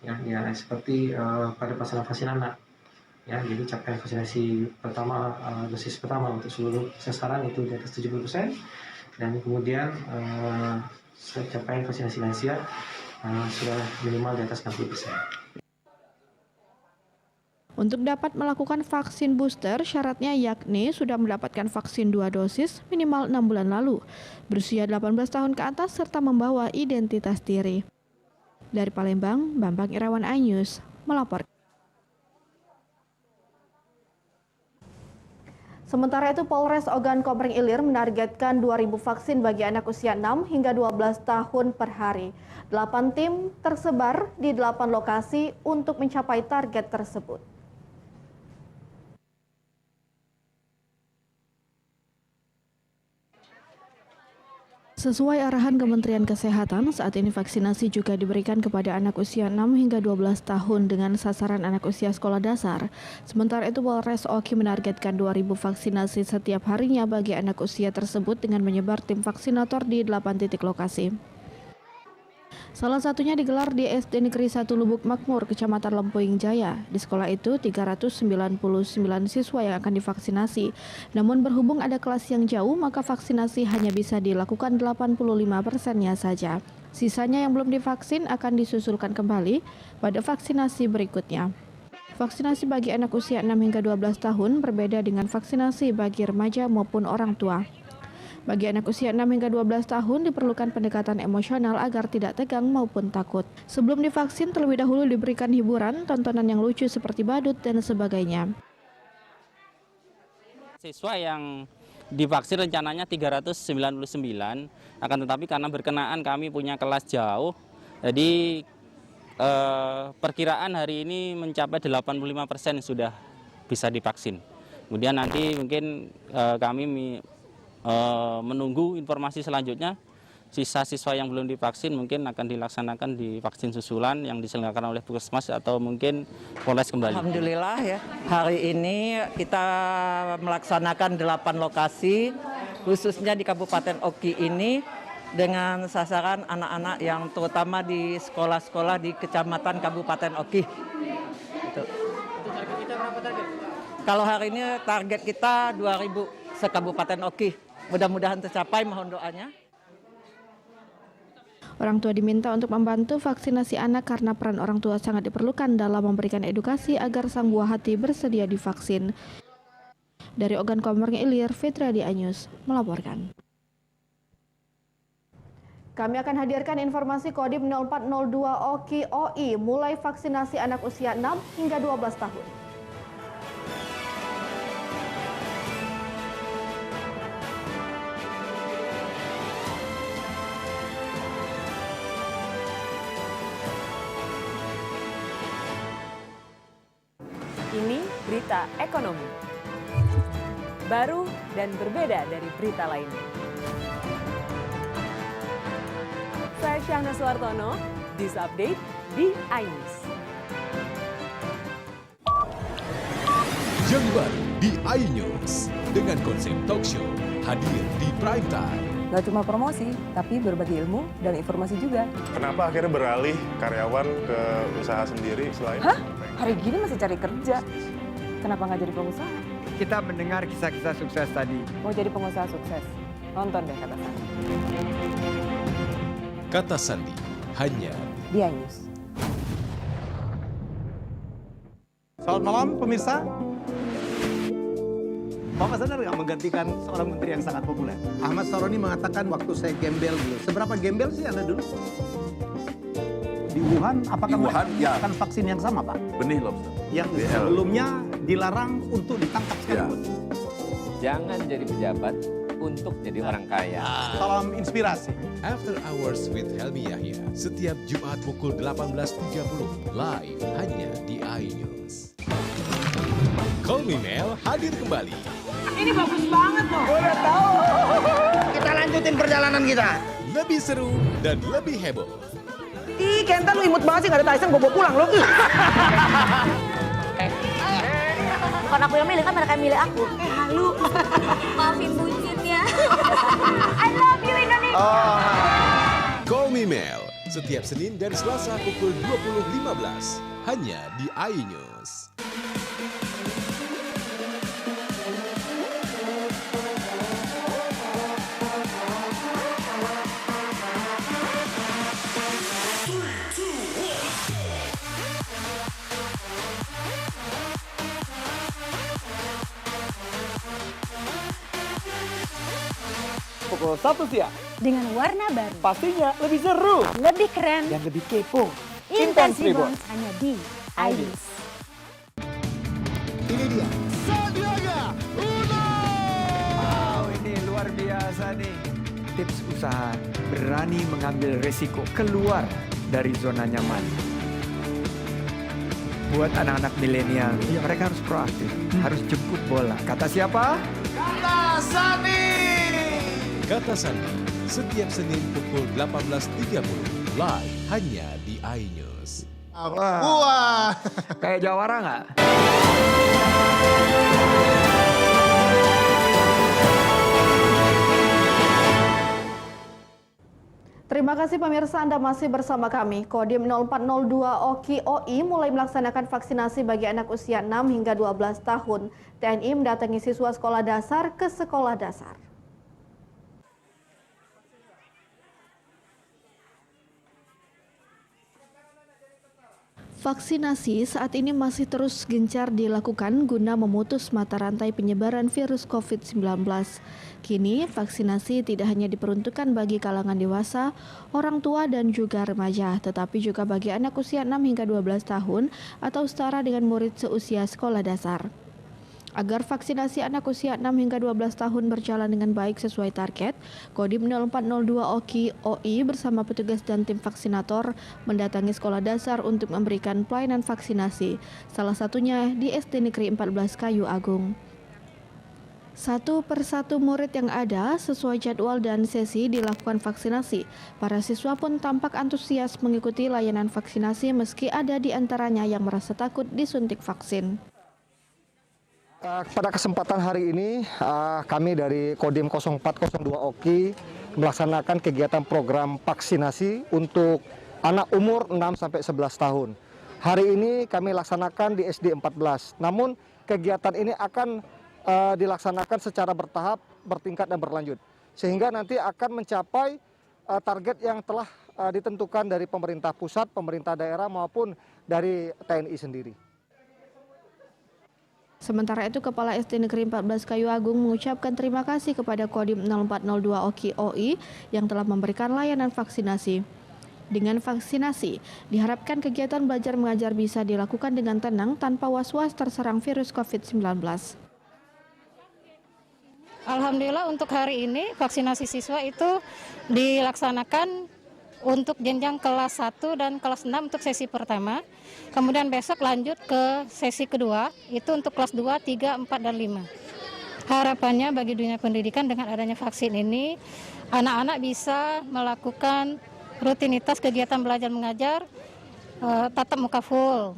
Ya seperti pada pelaksanaan vaksin anak. Ya, jadi capaian vaksinasi pertama, dosis pertama untuk seluruh sasaran itu di atas 70%, dan kemudian capaian vaksinasi lansia sudah minimal di atas 60%. Untuk dapat melakukan vaksin booster, syaratnya yakni sudah mendapatkan vaksin 2 dosis minimal 6 bulan lalu, berusia 18 tahun ke atas, serta membawa identitas diri. Dari Palembang, Bambang Irawan, iNews melaporkan. Sementara itu, Polres Ogan Komering Ilir menargetkan 2.000 vaksin bagi anak usia 6 hingga 12 tahun per hari. 8 tim tersebar di 8 lokasi untuk mencapai target tersebut. Sesuai arahan Kementerian Kesehatan, saat ini vaksinasi juga diberikan kepada anak usia 6 hingga 12 tahun dengan sasaran anak usia sekolah dasar. Sementara itu, Polres Oki menargetkan 2.000 vaksinasi setiap harinya bagi anak usia tersebut dengan menyebar tim vaksinator di 8 titik lokasi. Salah satunya digelar di SD Negeri 1 Lubuk Makmur, Kecamatan Lempuing Jaya. Di sekolah itu 399 siswa yang akan divaksinasi. Namun berhubung ada kelas yang jauh, maka vaksinasi hanya bisa dilakukan 85%-nya saja. Sisanya yang belum divaksin akan disusulkan kembali pada vaksinasi berikutnya. Vaksinasi bagi anak usia 6 hingga 12 tahun berbeda dengan vaksinasi bagi remaja maupun orang tua. Bagi anak usia 6 hingga 12 tahun diperlukan pendekatan emosional agar tidak tegang maupun takut. Sebelum divaksin terlebih dahulu diberikan hiburan, tontonan yang lucu seperti badut dan sebagainya. Siswa yang divaksin rencananya 399, akan tetapi karena berkenaan kami punya kelas jauh, jadi perkiraan hari ini mencapai 85% sudah bisa divaksin. Kemudian nanti mungkin kami menunggu informasi selanjutnya, sisa siswa yang belum divaksin mungkin akan dilaksanakan di vaksin susulan yang diselenggarakan oleh Puskesmas atau mungkin Polres kembali. Alhamdulillah ya, hari ini kita melaksanakan 8 lokasi, khususnya di Kabupaten Oki ini dengan sasaran anak-anak yang terutama di sekolah-sekolah di Kecamatan Kabupaten Oki. Kalau hari ini target kita 2.000 se-Kabupaten Oki. Mudah-mudahan tercapai, mohon doanya. Orang tua diminta untuk membantu vaksinasi anak karena peran orang tua sangat diperlukan dalam memberikan edukasi agar sang buah hati bersedia divaksin. Dari Ogan Komering Ilir, Fitra di iNews melaporkan. Kami akan hadirkan informasi Kodim 0402 Oki OI mulai vaksinasi anak usia 6 hingga 12 tahun. Ini berita ekonomi. Baru dan berbeda dari berita lainnya. Saya Syahna Suartono, This Update di iNews. Yang baru di iNews dengan konsep talk show hadir di prime time. Gak cuma promosi, tapi berbagi ilmu dan informasi juga. Kenapa akhirnya beralih karyawan ke usaha sendiri selain? Hah? Hari gini masih cari kerja. Kenapa nggak jadi pengusaha? Kita mendengar kisah-kisah sukses tadi. Mau jadi pengusaha sukses? Nonton deh Kata Sandi. Kata Sandi hanya di iNews. Selamat malam pemirsa. Bapak sadar nggak menggantikan seorang menteri yang sangat populer? Ahmad Saroni mengatakan waktu saya gembel dulu. Seberapa gembel sih Anda dulu? Di Wuhan, apakah menggunakan vaksin yang sama, Pak? Benih lobster. Yang sebelumnya dilarang untuk ditangkap sekalipun. Jangan jadi pejabat untuk jadi orang kaya. Salam inspirasi. After Hours with Helmi Yahya setiap Jumat pukul 18.30 live hanya di iNews. Call Me Mel hadir kembali. Ini bagus banget loh. Udah tahu. Kita lanjutin perjalanan kita. Lebih seru dan lebih heboh. Ih, Kentan lu imut banget sih, gak ada Tyson, gue bawa pulang loh. Bukan aku yang milih, kan mereka yang milih aku. Halu. Maafin bucin ya. I love you Indonesia. Call Me Mel setiap Senin dan Selasa pukul 20.15 hanya di iNews. pukul 1 siang. Dengan warna baru, Pastinya lebih seru lebih keren, dan lebih kepo. Intense Intense Reborn hanya di iNews. Ini dia. Sandiaga Uno. Wow, ini luar biasa nih. Tips usaha, berani mengambil resiko, keluar dari zona nyaman. Buat anak-anak milenial, mereka harus proaktif, harus jemput bola. Kata siapa? Kata Sandi. Kata Sandi, setiap Senin pukul 18.30, live hanya di iNews. Wah. Kayak jawara nggak? Terima kasih pemirsa, Anda masih bersama kami. Kodim 0402 OKI OI mulai melaksanakan vaksinasi bagi anak usia 6 hingga 12 tahun. TNI mendatangi siswa sekolah dasar ke sekolah dasar. Vaksinasi saat ini masih terus gencar dilakukan guna memutus mata rantai penyebaran virus COVID-19. Kini, vaksinasi tidak hanya diperuntukkan bagi kalangan dewasa, orang tua dan juga remaja, tetapi juga bagi anak usia 6 hingga 12 tahun atau setara dengan murid seusia sekolah dasar. Agar vaksinasi anak usia 6 hingga 12 tahun berjalan dengan baik sesuai target, Kodim 0402 OKI OI bersama petugas dan tim vaksinator mendatangi sekolah dasar untuk memberikan pelayanan vaksinasi, salah satunya di SD Negeri 14 Kayu Agung. Satu persatu murid yang ada sesuai jadwal dan sesi dilakukan vaksinasi. Para siswa pun tampak antusias mengikuti layanan vaksinasi meski ada di antaranya yang merasa takut disuntik vaksin. Pada kesempatan hari ini, kami dari Kodim 0402 OKI melaksanakan kegiatan program vaksinasi untuk anak umur 6-11 tahun. Hari ini kami laksanakan di SD 14, namun kegiatan ini akan dilaksanakan secara bertahap, bertingkat dan berlanjut. Sehingga nanti akan mencapai target yang telah ditentukan dari pemerintah pusat, pemerintah daerah maupun dari TNI sendiri. Sementara itu, Kepala SD Negeri 14 Kayu Agung mengucapkan terima kasih kepada Kodim 0402 OKI OI yang telah memberikan layanan vaksinasi. Dengan vaksinasi, diharapkan kegiatan belajar mengajar bisa dilakukan dengan tenang tanpa was-was terserang virus COVID-19. Alhamdulillah untuk hari ini vaksinasi siswa itu dilaksanakan untuk jenjang kelas 1 dan kelas 6 untuk sesi pertama. Kemudian besok lanjut ke sesi kedua, itu untuk kelas 2, 3, 4, dan 5. Harapannya bagi dunia pendidikan dengan adanya vaksin ini, anak-anak bisa melakukan rutinitas kegiatan belajar mengajar tatap muka full,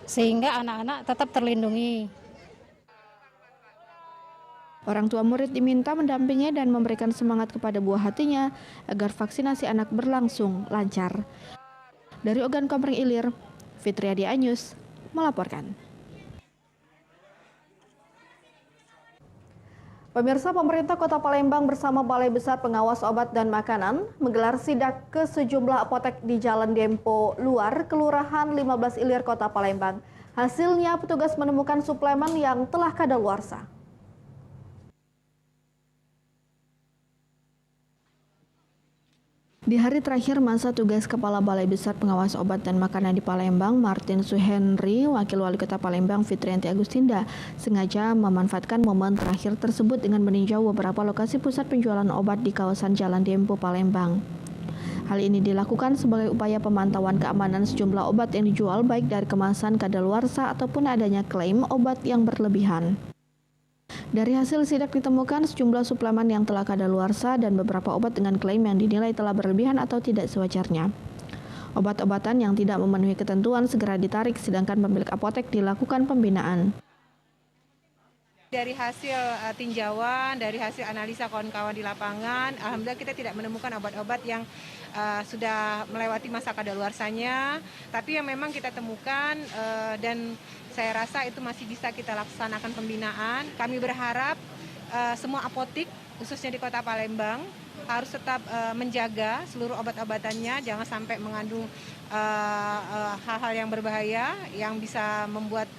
sehingga anak-anak tetap terlindungi. Orang tua murid diminta mendampingi dan memberikan semangat kepada buah hatinya agar vaksinasi anak berlangsung lancar. Dari Ogan Komering Ilir, Fitriadi iNews melaporkan. Pemirsa, pemerintah Kota Palembang bersama Balai Besar Pengawas Obat dan Makanan menggelar sidak ke sejumlah apotek di Jalan Dempo Luar, Kelurahan 15 Ilir, Kota Palembang. Hasilnya, petugas menemukan suplemen yang telah kadaluarsa. Di hari terakhir masa tugas Kepala Balai Besar Pengawas Obat dan Makanan di Palembang, Martin Suhenry, Wakil Wali Kota Palembang Fitrianti Agustinda, sengaja memanfaatkan momen terakhir tersebut dengan meninjau beberapa lokasi pusat penjualan obat di kawasan Jalan Dempo, Palembang. Hal ini dilakukan sebagai upaya pemantauan keamanan sejumlah obat yang dijual baik dari kemasan kadaluarsa ataupun adanya klaim obat yang berlebihan. Dari hasil sidak ditemukan sejumlah suplemen yang telah kadaluarsa dan beberapa obat dengan klaim yang dinilai telah berlebihan atau tidak sewajarnya. Obat-obatan yang tidak memenuhi ketentuan segera ditarik, sedangkan pemilik apotek dilakukan pembinaan. Dari hasil tinjauan, dari hasil analisa kawan-kawan di lapangan, alhamdulillah kita tidak menemukan obat-obat yang sudah melewati masa kadaluarsanya, tapi yang memang kita temukan dan saya rasa itu masih bisa kita laksanakan pembinaan. Kami berharap semua apotik, khususnya di Kota Palembang, harus tetap menjaga seluruh obat-obatannya, jangan sampai mengandung hal-hal yang berbahaya yang bisa membuat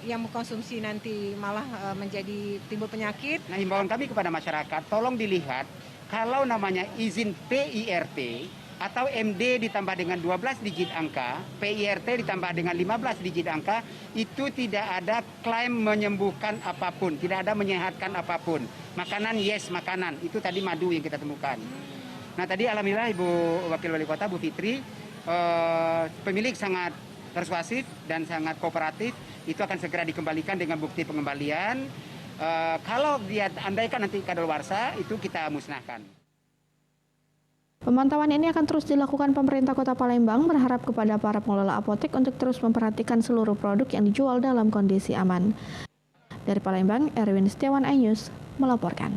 yang mengkonsumsi nanti malah menjadi timbul penyakit. Nah, himbauan kami kepada masyarakat, tolong dilihat kalau namanya izin PIRT atau MD ditambah dengan 12 digit angka, PIRT ditambah dengan 15 digit angka, itu tidak ada klaim menyembuhkan apapun, tidak ada menyehatkan apapun. Makanan yes makanan, itu tadi madu yang kita temukan. Nah tadi alhamdulillah Ibu Wakil Wali Kota, Bu Fitri, pemilik sangat persuasif dan sangat kooperatif, itu akan segera dikembalikan dengan bukti pengembalian. Kalau dia andaikan nanti kadaluarsa, itu kita musnahkan. Pemantauan ini akan terus dilakukan pemerintah Kota Palembang, berharap kepada para pengelola apotek untuk terus memperhatikan seluruh produk yang dijual dalam kondisi aman. Dari Palembang, Erwin Setiawan, iNews melaporkan.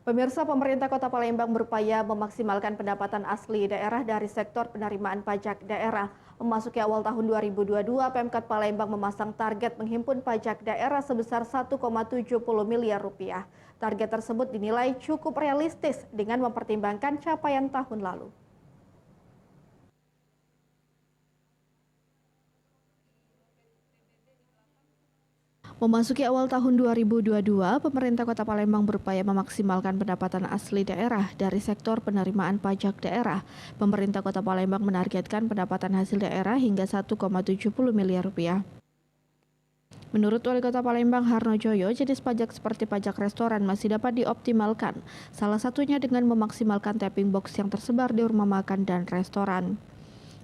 Pemirsa, pemerintah Kota Palembang berupaya memaksimalkan pendapatan asli daerah dari sektor penerimaan pajak daerah. Memasuki awal tahun 2022, Pemkab Palembang memasang target menghimpun pajak daerah sebesar 1,70 miliar rupiah. Target tersebut dinilai cukup realistis dengan mempertimbangkan capaian tahun lalu. Memasuki awal tahun 2022, pemerintah Kota Palembang berupaya memaksimalkan pendapatan asli daerah dari sektor penerimaan pajak daerah. Pemerintah Kota Palembang menargetkan pendapatan hasil daerah hingga 1,70 miliar rupiah. Menurut Wali Kota Palembang Harno Joyo, jenis pajak seperti pajak restoran masih dapat dioptimalkan, salah satunya dengan memaksimalkan tapping box yang tersebar di rumah makan dan restoran.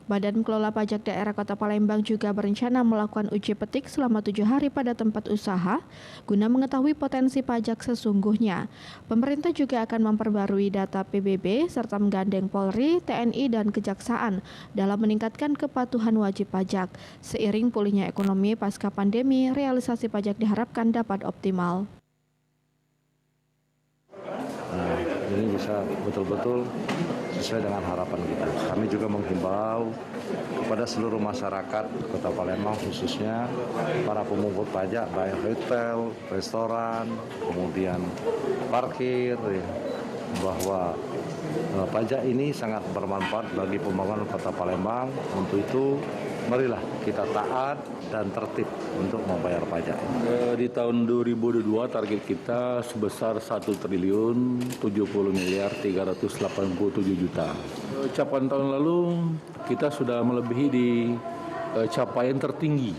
Badan Pengelola Pajak Daerah Kota Palembang juga berencana melakukan uji petik selama 7 hari pada tempat usaha guna mengetahui potensi pajak sesungguhnya. Pemerintah juga akan memperbarui data PBB serta menggandeng Polri, TNI, dan Kejaksaan dalam meningkatkan kepatuhan wajib pajak. Seiring pulihnya ekonomi pasca pandemi, realisasi pajak diharapkan dapat optimal. Nah, ini bisa betul-betul sesuai dengan harapan kita. Kami juga menghimbau kepada seluruh masyarakat Kota Palembang, khususnya para pemungut pajak, baik hotel, restoran, kemudian parkir, bahwa pajak ini sangat bermanfaat bagi pembangunan Kota Palembang. Untuk itu, marilah kita taat dan tertib untuk membayar pajak. Di tahun 2022 target kita sebesar 1.070.387 juta. Capaian tahun lalu kita sudah melebihi di capaian tertinggi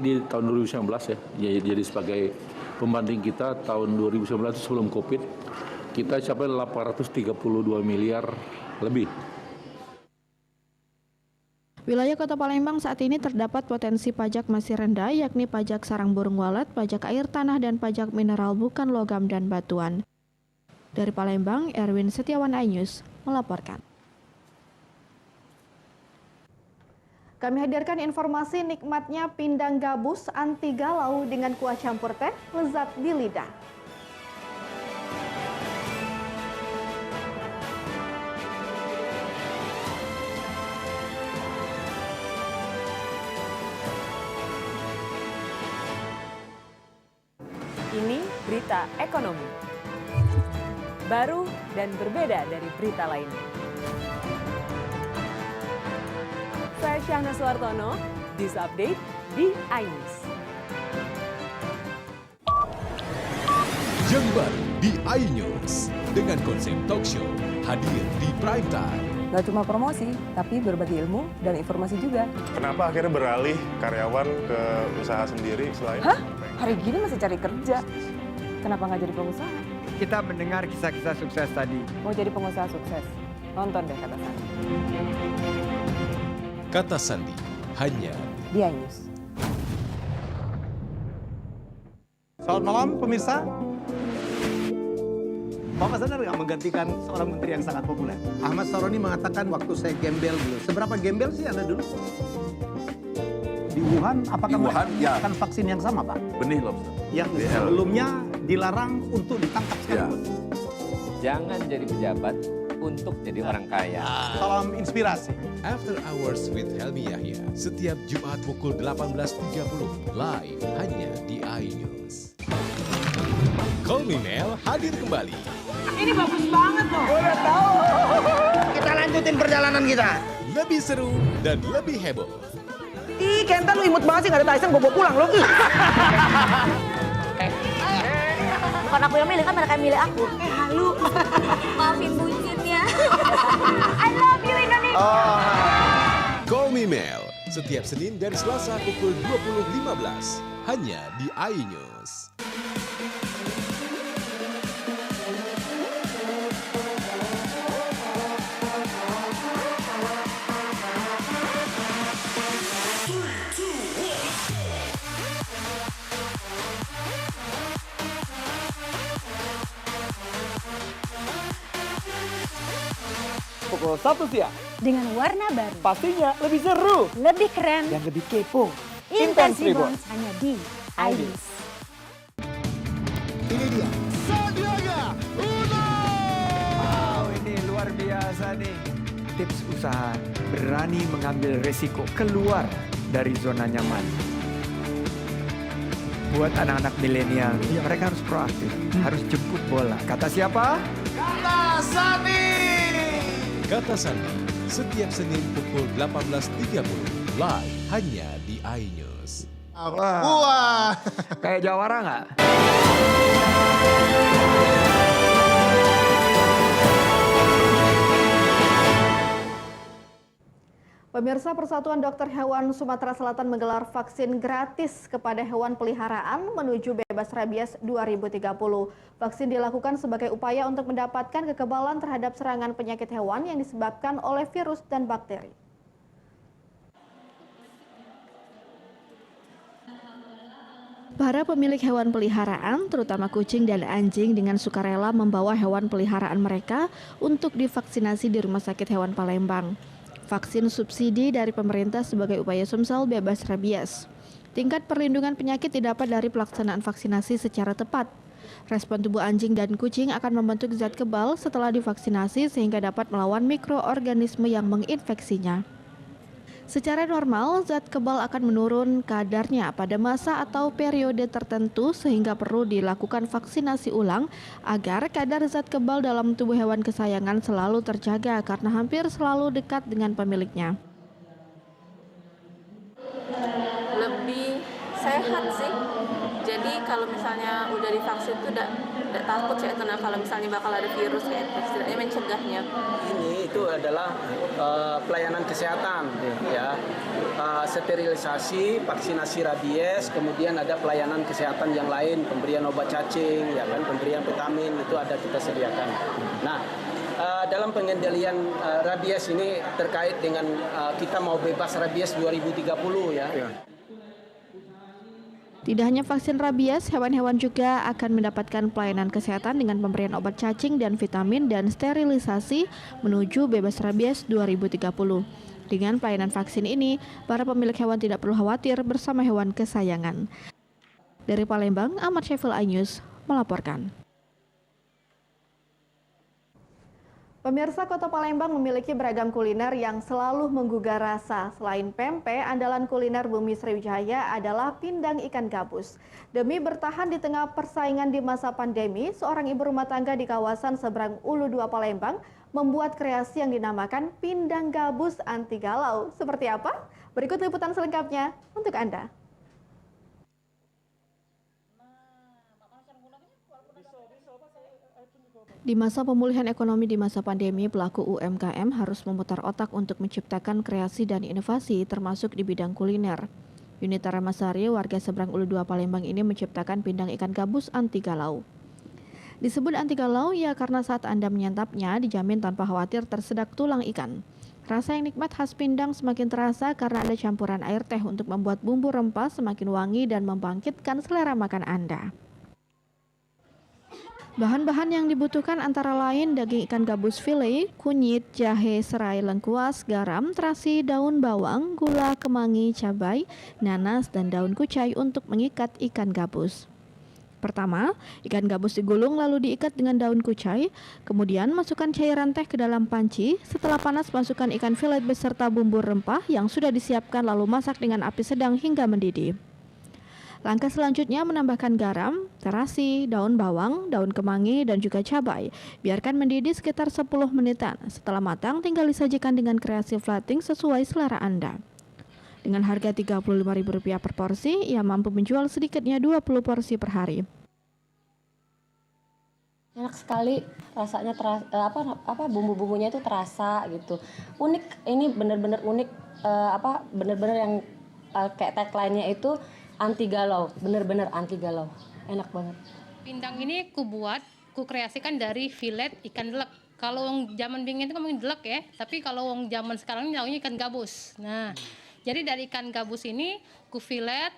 di tahun 2019 ya. Jadi sebagai pembanding kita tahun 2019 sebelum Covid, kita capai 832 miliar lebih. Wilayah Kota Palembang saat ini terdapat potensi pajak masih rendah, yakni pajak sarang burung walet, pajak air tanah, dan pajak mineral bukan logam dan batuan. Dari Palembang, Erwin Setiawan, iNews melaporkan. Kami hadirkan informasi nikmatnya pindang gabus anti galau dengan kuah campur teh, lezat di lidah. Ini berita ekonomi. Baru dan berbeda dari berita lainnya. Saya Syahna Suartono, News Update di iNews. Yang baru di iNews dengan konsep talk show hadir di prime time. Gak cuma promosi, tapi berbagi ilmu dan informasi juga. Kenapa akhirnya beralih karyawan ke usaha sendiri selain... Hah? Hari gini masih cari kerja. Kenapa nggak jadi pengusaha? Kita mendengar kisah-kisah sukses tadi. Mau jadi pengusaha sukses? Nonton deh Kata Sandi. Kata Sandi, hanya di iNews. Selamat malam pemirsa. Bapak sadar nggak menggantikan seorang menteri yang sangat populer? Ahmad Saroni mengatakan waktu saya gembel dulu. Seberapa gembel sih Anda dulu? Di Wuhan, apakah menggunakan vaksin yang sama, Pak? Benih lobster. Yang sebelumnya dilarang untuk ditangkap sekalipun. Jangan jadi pejabat untuk jadi orang kaya. Salam inspirasi. After Hours with Helmi Yahya, setiap Jumat pukul 18.30, live hanya di iNews. Call Me Mel hadir kembali. Ini bagus banget loh. Udah tahu. Kita lanjutin perjalanan kita. Lebih seru dan lebih heboh. Ih, Kenta lu imut banget sih, gak ada Tyson, gue bawa pulang loh. Bukan aku yang milih, kan mereka yang milih aku. Halu. Maafin bucin ya. I love you Indonesia. Call Me Mel, setiap Senin dan Selasa pukul 20.15, hanya di iNews. Pukul 1 siang. Dengan warna baru. Pastinya lebih seru. Lebih keren. Dan lebih kepo. Intense Reborns hanya di iNews. Ini dia. Sandiaga Uno. Wow, ini luar biasa nih. Tips usaha, berani mengambil resiko, keluar dari zona nyaman. Buat anak-anak milenial, mereka harus proaktif, harus jemput bola. Kata siapa? Kata Sandi. Kata Sandi, setiap Senin pukul 18.30, live hanya di iNews. Wah. Kayak jawara nggak? Pemirsa, Persatuan Dokter Hewan Sumatera Selatan menggelar vaksin gratis kepada hewan peliharaan menuju bebas rabies 2030. Vaksin dilakukan sebagai upaya untuk mendapatkan kekebalan terhadap serangan penyakit hewan yang disebabkan oleh virus dan bakteri. Para pemilik hewan peliharaan, terutama kucing dan anjing, dengan sukarela membawa hewan peliharaan mereka untuk divaksinasi di Rumah Sakit Hewan Palembang. Vaksin subsidi dari pemerintah sebagai upaya Sumsel bebas rabies. Tingkat perlindungan penyakit didapat dari pelaksanaan vaksinasi secara tepat. Respon tubuh anjing dan kucing akan membentuk zat kebal setelah divaksinasi sehingga dapat melawan mikroorganisme yang menginfeksinya. Secara normal, zat kebal akan menurun kadarnya pada masa atau periode tertentu sehingga perlu dilakukan vaksinasi ulang agar kadar zat kebal dalam tubuh hewan kesayangan selalu terjaga karena hampir selalu dekat dengan pemiliknya. Lebih sehat sih. Jadi kalau misalnya udah divaksin tuh udah takut saya tenang kalau misalnya bakal ada virus kayak itu, setidaknya mencegahnya. Ini itu adalah pelayanan kesehatan ya. Sterilisasi, vaksinasi rabies, kemudian ada pelayanan kesehatan yang lain, pemberian obat cacing, ya kan, pemberian vitamin itu ada kita sediakan. Nah, dalam pengendalian rabies ini terkait dengan kita mau bebas rabies 2030 ya. Tidak hanya vaksin rabies, hewan-hewan juga akan mendapatkan pelayanan kesehatan dengan pemberian obat cacing dan vitamin dan sterilisasi menuju bebas rabies 2030. Dengan pelayanan vaksin ini, para pemilik hewan tidak perlu khawatir bersama hewan kesayangan. Dari Palembang, Ahmad Syafil, iNews melaporkan. Pemirsa, Kota Palembang memiliki beragam kuliner yang selalu menggugah rasa. Selain pempek, andalan kuliner Bumi Sriwijaya adalah pindang ikan gabus. Demi bertahan di tengah persaingan di masa pandemi, seorang ibu rumah tangga di kawasan seberang Ulu 2 Palembang membuat kreasi yang dinamakan pindang gabus anti galau. Seperti apa? Berikut liputan selengkapnya untuk Anda. Di masa pemulihan ekonomi di masa pandemi, pelaku UMKM harus memutar otak untuk menciptakan kreasi dan inovasi termasuk di bidang kuliner. Yunita Ramasari, warga seberang Ulu 2 Palembang ini menciptakan pindang ikan gabus anti galau. Disebut anti galau ya karena saat Anda menyantapnya dijamin tanpa khawatir tersedak tulang ikan. Rasa yang nikmat khas pindang semakin terasa karena ada campuran air teh untuk membuat bumbu rempah semakin wangi dan membangkitkan selera makan Anda. Bahan-bahan yang dibutuhkan antara lain daging ikan gabus file, kunyit, jahe, serai, lengkuas, garam, terasi, daun bawang, gula, kemangi, cabai, nanas, dan daun kucai untuk mengikat ikan gabus. Pertama, ikan gabus digulung lalu diikat dengan daun kucai, kemudian masukkan cairan teh ke dalam panci, setelah panas masukkan ikan filet beserta bumbu rempah yang sudah disiapkan lalu masak dengan api sedang hingga mendidih. Langkah selanjutnya menambahkan garam, terasi, daun bawang, daun kemangi, dan juga cabai. Biarkan mendidih sekitar 10 menitan. Setelah matang, tinggal disajikan dengan kreasi plating sesuai selera Anda. Dengan harga Rp35.000 per porsi, ia mampu menjual sedikitnya 20 porsi per hari. Enak sekali, rasanya bumbu-bumbunya itu terasa gitu. Unik, ini benar-benar unik, benar-benar yang kayak tagline-nya itu anti galau, benar-benar anti galau. Enak banget. Pindang ini ku kreasikan dari filet ikan delek. Kalau wong zaman dingin itu ngomongin delek ya, tapi kalau wong zaman sekarang ini namanya ikan gabus. Nah, jadi dari ikan gabus ini ku filet,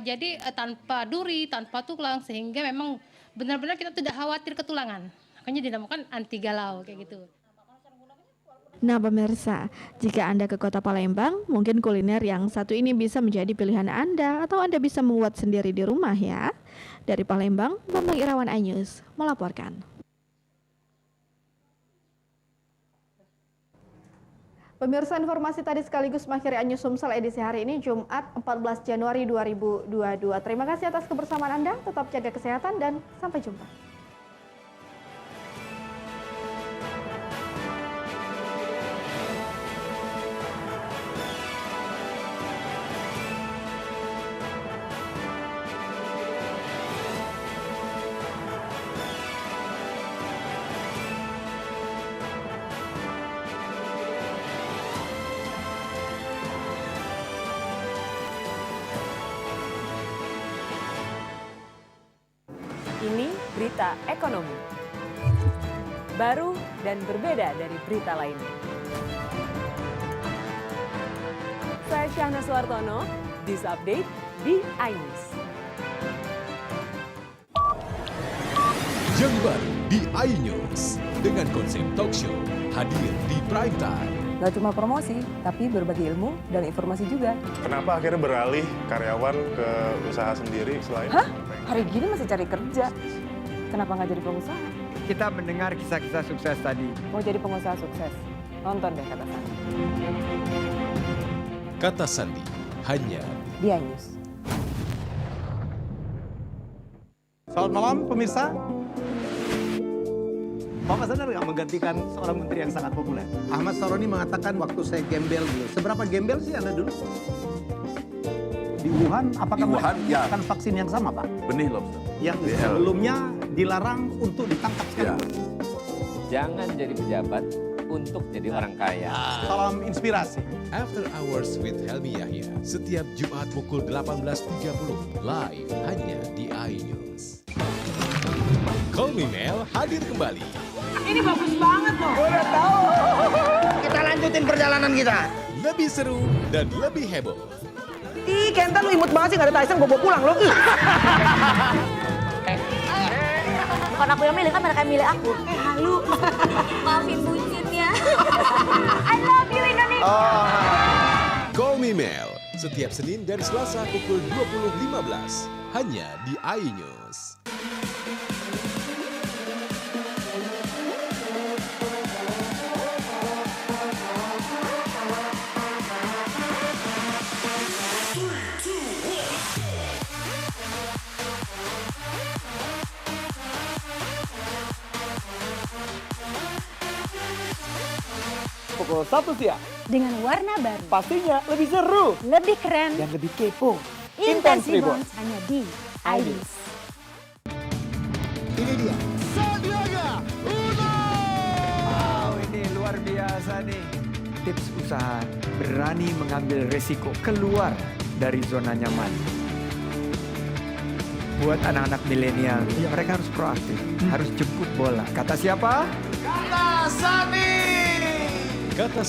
jadi tanpa duri, tanpa tulang, sehingga memang benar-benar kita tidak khawatir ketulangan. Makanya dinamakan anti galau kayak gitu. Nah pemirsa, jika Anda ke kota Palembang, mungkin kuliner yang satu ini bisa menjadi pilihan Anda, atau Anda bisa membuat sendiri di rumah ya. Dari Palembang, Bambang Irawan, iNews melaporkan. Pemirsa, informasi tadi sekaligus mengakhiri iNews Sumsel edisi hari ini, Jumat 14 Januari 2022. Terima kasih atas kebersamaan Anda, tetap jaga kesehatan dan sampai jumpa. Ini berita ekonomi. Baru dan berbeda dari berita lainnya. Saya Syahna Suartono, News Update di iNews. Yang baru di iNews dengan konsep talk show hadir di prime time. Gak cuma promosi, tapi berbagi ilmu dan informasi juga. Kenapa akhirnya beralih karyawan ke usaha sendiri selain... Hah? Hari gini masih cari kerja. Kenapa nggak jadi pengusaha? Kita mendengar kisah-kisah sukses tadi. Mau jadi pengusaha sukses? Nonton deh Kata Sandi. Kata Sandi, hanya di iNews. Selamat malam pemirsa. Bapak sadar nggak menggantikan seorang menteri yang sangat populer? Ahmad Saroni mengatakan waktu saya gembel dulu. Seberapa gembel sih Anda dulu? Di Wuhan, apakah menggunakan vaksin yang sama, Pak? Benih lobster. Yang sebelumnya dilarang untuk ditangkap sekarang. Jangan jadi pejabat untuk jadi orang kaya. Salam inspirasi. After Hours with Helmi Yahya setiap Jumat pukul 18.30 live hanya di iNews. Call Me Mel hadir kembali. Ini bagus banget loh. Udah tahu. Kita lanjutin perjalanan kita. Lebih seru dan lebih heboh. Ih, Kenta lu imut banget sih, gak ada Tyson, gue bawa pulang lo. Bukan aku yang milih, kan mereka yang milih aku. Halu. Maafin bucinnya. I love you Indonesia. Call Me Mel setiap Senin dan Selasa pukul 20.15 hanya di iNews. Pukul 1 siang. Dengan warna baru. Pastinya lebih seru. Lebih keren. Dan lebih kepo. Intense Reborns hanya di iNews. Ini dia. Sandiaga Uno. Wow, ini luar biasa nih. Tips usaha, berani mengambil resiko, keluar dari zona nyaman. Buat anak-anak milenial, mereka harus proaktif, harus jemput bola. Kata siapa? Kata Sandi. Kata